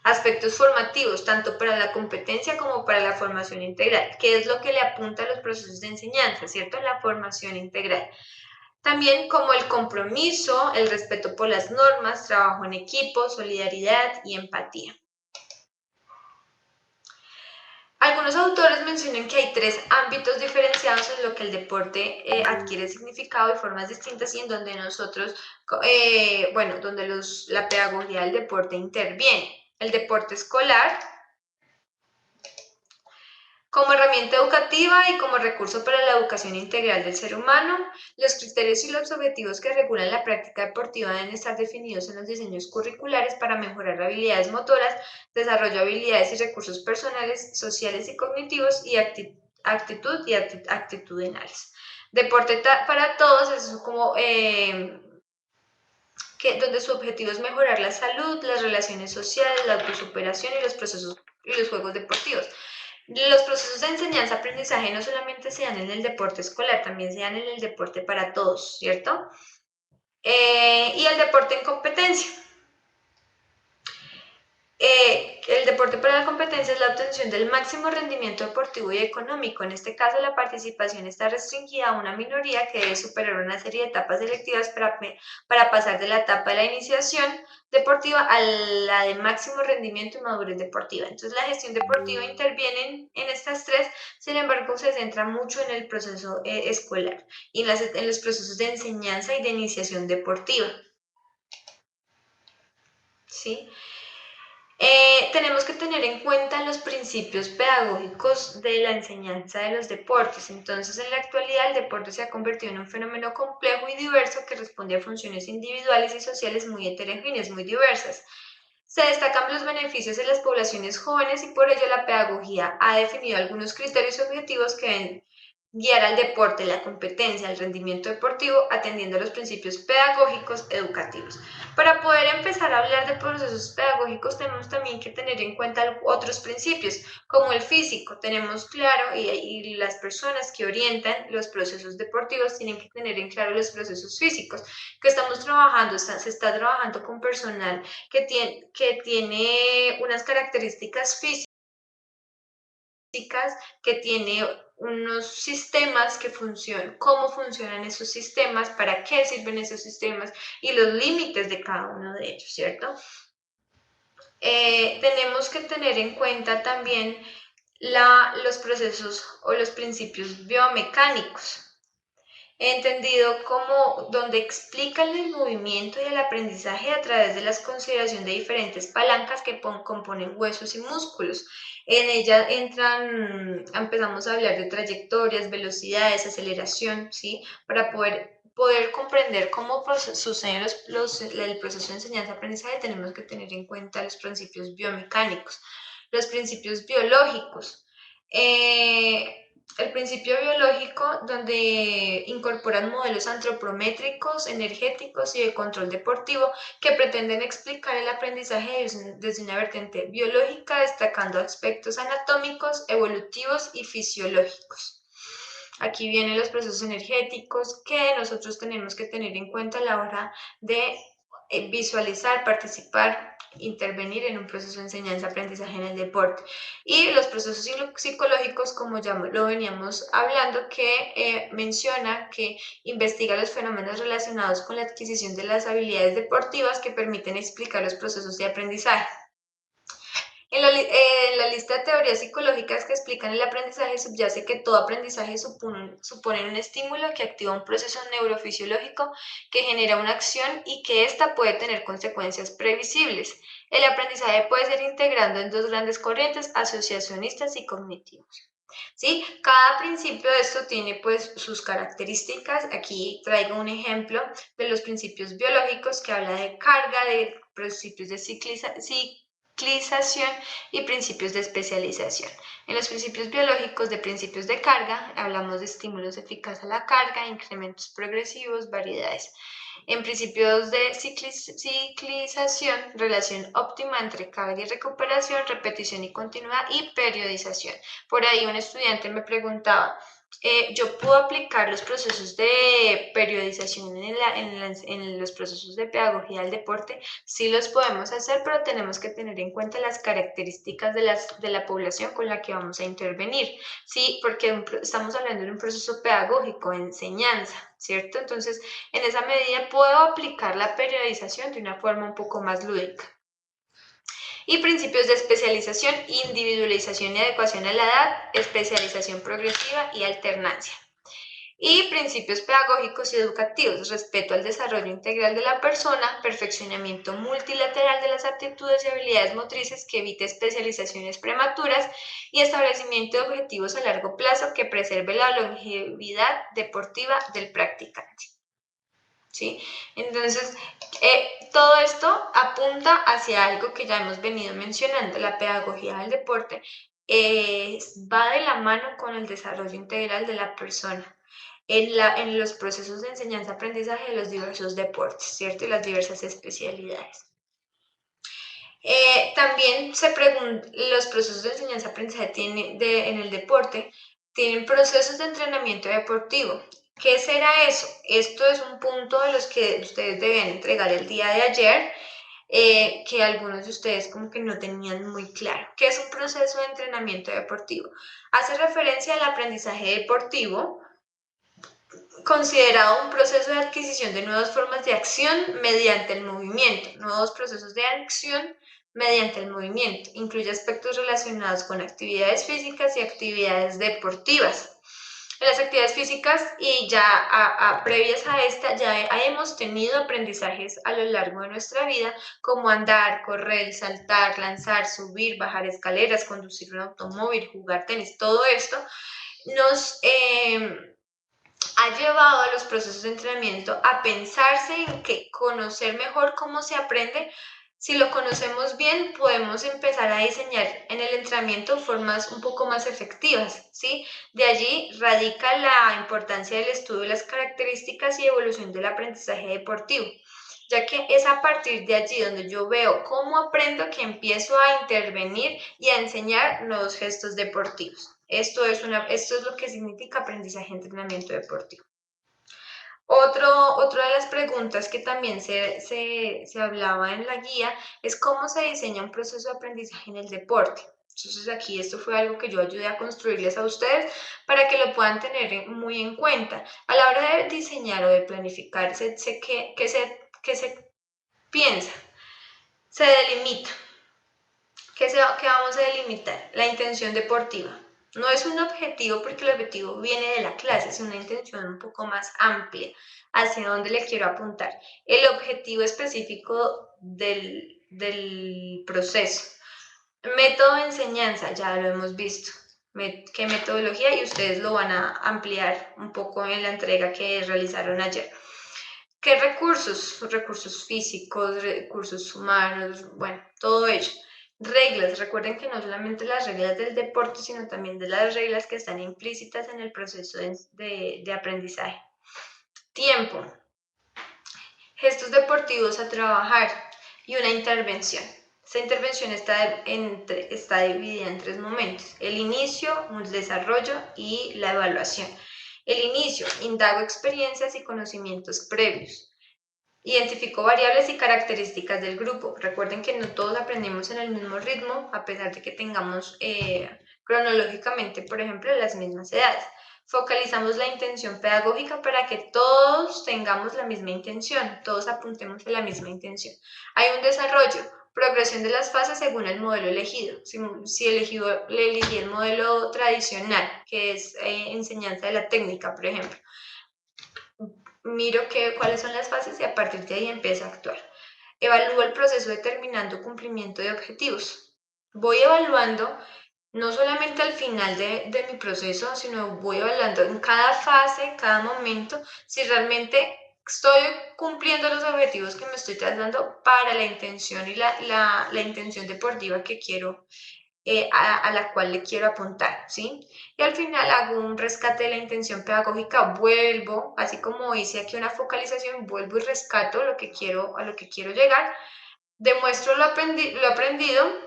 Aspectos formativos, tanto para la competencia como para la formación integral, que es lo que le apunta a los procesos de enseñanza, ¿cierto? La formación integral. También como el compromiso, el respeto por las normas, trabajo en equipo, solidaridad y empatía. Algunos autores mencionan que hay tres ámbitos diferenciados en lo que el deporte adquiere significado y formas distintas y en donde nosotros, donde la pedagogía del deporte interviene. El deporte escolar, como herramienta educativa y como recurso para la educación integral del ser humano, los criterios y los objetivos que regulan la práctica deportiva deben estar definidos en los diseños curriculares para mejorar habilidades motoras, desarrollo de habilidades y recursos personales, sociales y cognitivos y actitud y actitudinales. Deporte para todos es como donde su objetivo es mejorar la salud, las relaciones sociales, la autosuperación y los procesos y los juegos deportivos. Los procesos de enseñanza-aprendizaje no solamente se dan en el deporte escolar, también se dan en el deporte para todos, ¿cierto? Y el deporte en competencia. El deporte para la competencia es la obtención del máximo rendimiento deportivo y económico. En este caso, la participación está restringida a una minoría que debe superar una serie de etapas selectivas para pasar de la etapa de la iniciación deportiva a la de máximo rendimiento y madurez deportiva. Entonces, la gestión deportiva interviene en estas tres, sin embargo, se centra mucho en el proceso escolar y en los procesos de enseñanza y de iniciación deportiva. ¿Sí? Tenemos que tener en cuenta los principios pedagógicos de la enseñanza de los deportes. Entonces, en la actualidad, el deporte se ha convertido en un fenómeno complejo y diverso que responde a funciones individuales y sociales muy heterogéneas, muy diversas. Se destacan los beneficios en las poblaciones jóvenes y por ello la pedagogía ha definido algunos criterios objetivos que deben guiar al deporte, la competencia, el rendimiento deportivo, atendiendo a los principios pedagógicos educativos. Para poder empezar a hablar de procesos pedagógicos tenemos también que tener en cuenta otros principios, como el físico. Tenemos claro, y las personas que orientan los procesos deportivos tienen que tener en claro los procesos físicos, que estamos trabajando, se está trabajando con personal que tiene unas características físicas, que tiene unos sistemas que funcionan, cómo funcionan esos sistemas, para qué sirven esos sistemas y los límites de cada uno de ellos, ¿cierto? Tenemos que tener en cuenta también los procesos o los principios biomecánicos, entendido como donde explican el movimiento y el aprendizaje a través de la consideración de diferentes palancas que componen huesos y músculos. En ella empezamos a hablar de trayectorias, velocidades, aceleración, ¿sí? Para poder comprender cómo sucede el proceso de enseñanza-aprendizaje, tenemos que tener en cuenta los principios biomecánicos, los principios biológicos. El principio biológico, donde incorporan modelos antropométricos, energéticos y de control deportivo que pretenden explicar el aprendizaje desde una vertiente biológica, destacando aspectos anatómicos, evolutivos y fisiológicos. Aquí vienen los procesos energéticos que nosotros tenemos que tener en cuenta a la hora de visualizar, participar, intervenir en un proceso de enseñanza-aprendizaje en el deporte. Y los procesos psicológicos, como ya lo veníamos hablando, que menciona que investiga los fenómenos relacionados con la adquisición de las deportivas que permiten explicar los procesos de aprendizaje. En la lista de teorías psicológicas que explican el aprendizaje subyace que todo aprendizaje supone un estímulo que activa un proceso neurofisiológico que genera una acción y que ésta puede tener consecuencias previsibles. El aprendizaje puede ser integrado en dos grandes corrientes, asociacionistas y cognitivos. ¿Sí? Cada principio de esto tiene pues sus características. Aquí traigo un ejemplo de los principios biológicos que habla de carga, de principios de ciclización y principios de especialización. En los principios biológicos de principios de carga hablamos de estímulos eficaces a la carga, incrementos progresivos, variedades. En principios de ciclización, relación óptima entre carga y recuperación, repetición y continuidad y periodización. Por ahí un estudiante me preguntaba, yo puedo aplicar los procesos de periodización en los procesos de pedagogía del deporte. Sí los podemos hacer, pero tenemos que tener en cuenta las características de la población con la que vamos a intervenir, ¿sí? Porque estamos hablando de un proceso pedagógico, enseñanza, ¿cierto? Entonces, en esa medida puedo aplicar la periodización de una forma un poco más lúdica. Y principios de especialización, individualización y adecuación a la edad, especialización progresiva y alternancia. Y principios pedagógicos y educativos, respeto al desarrollo integral de la persona, perfeccionamiento multilateral de las aptitudes y habilidades motrices que evite especializaciones prematuras y establecimiento de objetivos a largo plazo que preserve la longevidad deportiva del practicante. ¿Sí? Entonces, todo esto apunta hacia algo que ya hemos venido mencionando, la pedagogía del deporte va de la mano con el desarrollo integral de la persona en los procesos de enseñanza-aprendizaje de los diversos deportes, ¿cierto? Y las diversas especialidades. También los procesos de enseñanza-aprendizaje en el deporte tienen procesos de entrenamiento deportivo. ¿Qué será eso? Esto es un punto de los que ustedes debían entregar el día de ayer, que algunos de ustedes como que no tenían muy claro. ¿Qué es un proceso de entrenamiento deportivo? Hace referencia al aprendizaje deportivo, considerado un proceso de adquisición de nuevas formas de acción mediante el movimiento, nuevos procesos de acción mediante el movimiento. Incluye aspectos relacionados con actividades físicas y actividades deportivas. En las actividades físicas y ya previas a esta ya hemos tenido aprendizajes a lo largo de nuestra vida como andar, correr, saltar, lanzar, subir, bajar escaleras, conducir un automóvil, jugar tenis, todo esto nos ha llevado a los procesos de entrenamiento a pensarse en que conocer mejor cómo se aprende. Si lo conocemos bien, podemos empezar a diseñar en el entrenamiento formas un poco más efectivas, ¿sí? De allí radica la importancia del estudio de las características y evolución del aprendizaje deportivo, ya que es a partir de allí donde yo veo cómo aprendo que empiezo a intervenir y a enseñar nuevos gestos deportivos. Esto es lo que significa aprendizaje y entrenamiento deportivo. Otra de las preguntas que también se hablaba en la guía es cómo se diseña un proceso de aprendizaje en el deporte. Entonces aquí esto fue algo que yo ayudé a construirles a ustedes para que lo puedan tener muy en cuenta. A la hora de diseñar o de planificar, ¿qué se piensa? Se delimita. ¿Qué vamos a delimitar? La intención deportiva. No es un objetivo porque el objetivo viene de la clase, es una intención un poco más amplia hacia dónde le quiero apuntar. El objetivo específico del proceso. Método de enseñanza, ya lo hemos visto. ¿Qué metodología? Y ustedes lo van a ampliar un poco en la entrega que realizaron ayer. ¿Qué recursos? Recursos físicos, recursos humanos, bueno, todo ello. Reglas, recuerden que no solamente las reglas del deporte, sino también de las reglas que están implícitas en el proceso de aprendizaje. Tiempo, gestos deportivos a trabajar y una intervención. Esta intervención está dividida en 3 momentos: el inicio, el desarrollo y la evaluación. El inicio, indago experiencias y conocimientos previos. Identifico variables y características del grupo. Recuerden que no todos aprendemos en el mismo ritmo, a pesar de que tengamos cronológicamente, por ejemplo, las mismas edades. Focalizamos la intención pedagógica para que todos tengamos la misma intención, todos apuntemos a la misma intención. Hay un desarrollo, progresión de las fases según el modelo elegido. Si elegí el modelo tradicional, que es enseñanza de la técnica, por ejemplo, miro cuáles son las fases y a partir de ahí empiezo a actuar. Evalúo el proceso determinando cumplimiento de objetivos. Voy evaluando no solamente al final de mi proceso, sino voy evaluando en cada fase, cada momento, si realmente estoy cumpliendo los objetivos que me estoy trazando para la intención y la intención deportiva que quiero, a la cual le quiero apuntar, ¿sí? Y al final hago un rescate de la intención pedagógica, vuelvo, así como hice aquí una focalización, vuelvo y rescato a lo que quiero llegar, demuestro lo aprendido,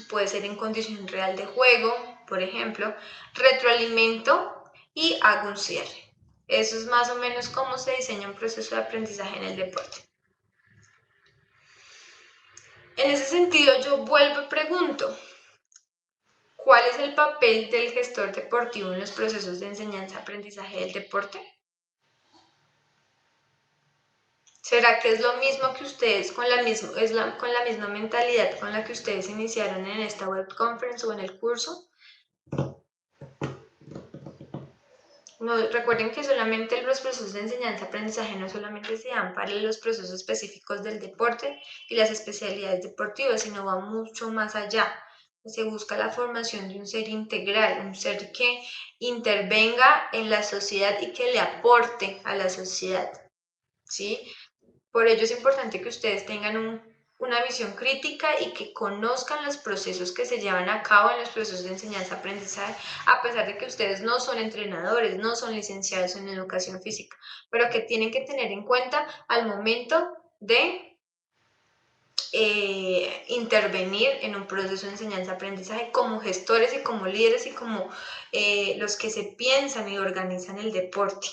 puede ser en condición real de juego, por ejemplo, retroalimento y hago un cierre. Eso es más o menos cómo se diseña un proceso de aprendizaje en el deporte. En ese sentido, yo vuelvo y pregunto, ¿cuál es el papel del gestor deportivo en los procesos de enseñanza-aprendizaje del deporte? ¿Será que es lo mismo que ustedes con la misma mentalidad con la que ustedes iniciaron en esta web conference o en el curso? No, recuerden que solamente los procesos de enseñanza-aprendizaje no solamente se dan para los procesos específicos del deporte y las especialidades deportivas, sino va mucho más allá. Se busca la formación de un ser integral, un ser que intervenga en la sociedad y que le aporte a la sociedad, ¿sí? Por ello es importante que ustedes tengan una visión crítica y que conozcan los procesos que se llevan a cabo en los procesos de enseñanza-aprendizaje, a pesar de que ustedes no son entrenadores, no son licenciados en educación física, pero que tienen que tener en cuenta al momento de intervenir en un proceso de enseñanza-aprendizaje como gestores y como líderes y como los que se piensan y organizan el deporte,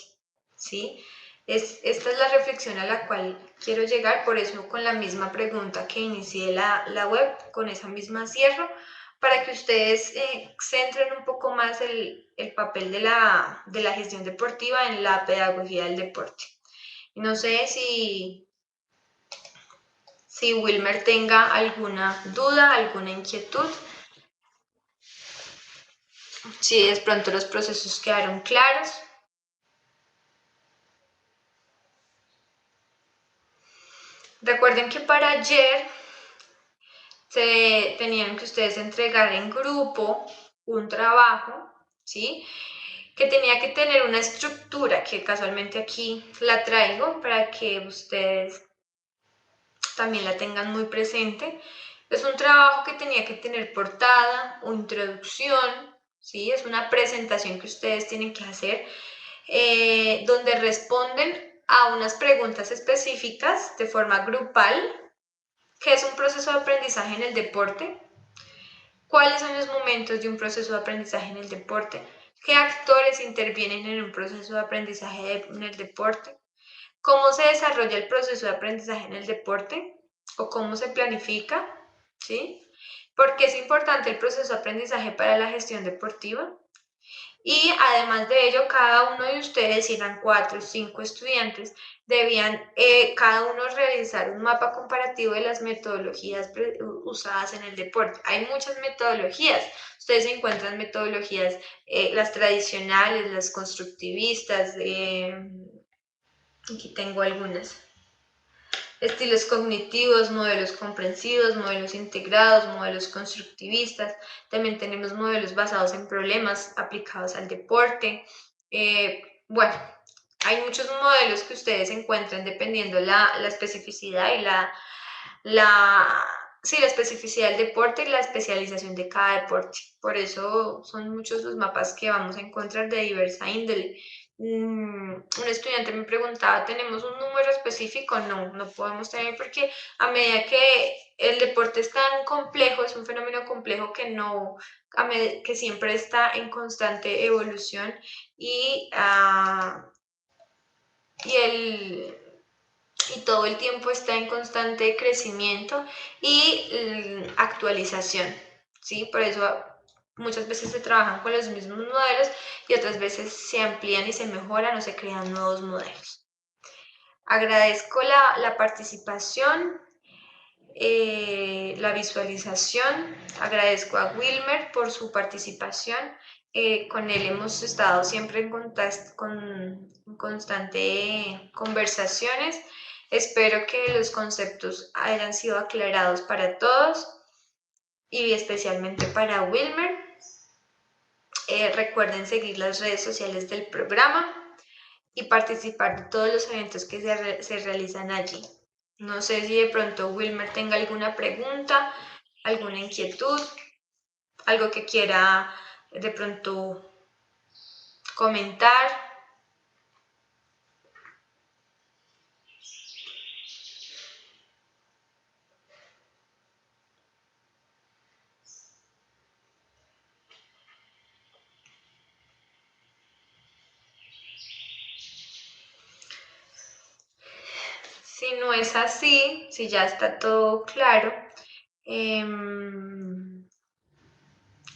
¿sí? Esta es la reflexión a la cual quiero llegar, por eso con la misma pregunta que inicié la web, con esa misma cierro, para que ustedes centren un poco más el papel de la gestión deportiva en la pedagogía del deporte. Y no sé si Wilmer tenga alguna duda, alguna inquietud, si de pronto los procesos quedaron claros. Recuerden que para ayer tenían que ustedes entregar en grupo un trabajo, ¿sí? Que tenía que tener una estructura, que casualmente aquí la traigo para que ustedes también la tengan muy presente. Es un trabajo que tenía que tener portada o introducción, ¿sí? Es una presentación que ustedes tienen que hacer, donde responden a unas preguntas específicas de forma grupal. ¿Qué es un proceso de aprendizaje en el deporte? ¿Cuáles son los momentos de un proceso de aprendizaje en el deporte? ¿Qué actores intervienen en un proceso de aprendizaje en el deporte? ¿Cómo se desarrolla el proceso de aprendizaje en el deporte? ¿O cómo se planifica? ¿Sí? ¿Por qué es importante el proceso de aprendizaje para la gestión deportiva? Y además de ello, cada uno de ustedes, si eran 4 o 5 estudiantes, debían cada uno realizar un mapa comparativo de las metodologías usadas en el deporte. Hay muchas metodologías. Ustedes encuentran metodologías, las tradicionales, las constructivistas, aquí tengo algunas. Estilos cognitivos, modelos comprensivos, modelos integrados, modelos constructivistas. También tenemos modelos basados en problemas aplicados al deporte. Bueno, hay muchos modelos que ustedes encuentran dependiendo la especificidad y sí, la especificidad del deporte y la especialización de cada deporte. Por eso son muchos los mapas que vamos a encontrar de diversa índole. Un estudiante me preguntaba, ¿tenemos un número específico? No, no podemos tener porque a medida que el deporte es tan complejo, es un fenómeno complejo que no, que siempre está en constante evolución y, y y todo el tiempo está en constante crecimiento y actualización, ¿sí? Por eso muchas veces se trabajan con los mismos modelos y otras veces se amplían y se mejoran o se crean nuevos modelos. Agradezco la participación, la visualización, agradezco a Wilmer por su participación. Con él hemos estado siempre en constante conversaciones. Espero que los conceptos hayan sido aclarados para todos y especialmente para Wilmer. Recuerden seguir las redes sociales del programa y participar de todos los eventos que se realizan allí. No sé si de pronto Wilmer tenga alguna pregunta, alguna inquietud, algo que quiera de pronto comentar. Si no es así, si ya está todo claro,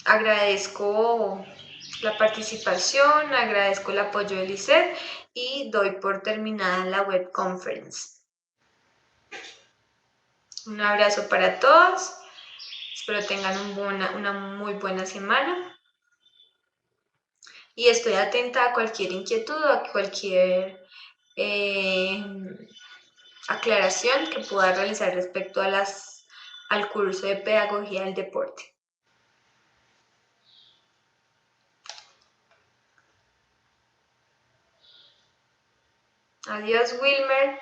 agradezco la participación, agradezco el apoyo del ICED y doy por terminada la web conference. Un abrazo para todos, espero tengan una muy buena semana y estoy atenta a cualquier inquietud o a cualquier aclaración que pueda realizar respecto al curso de pedagogía del deporte. Adiós, Wilmer.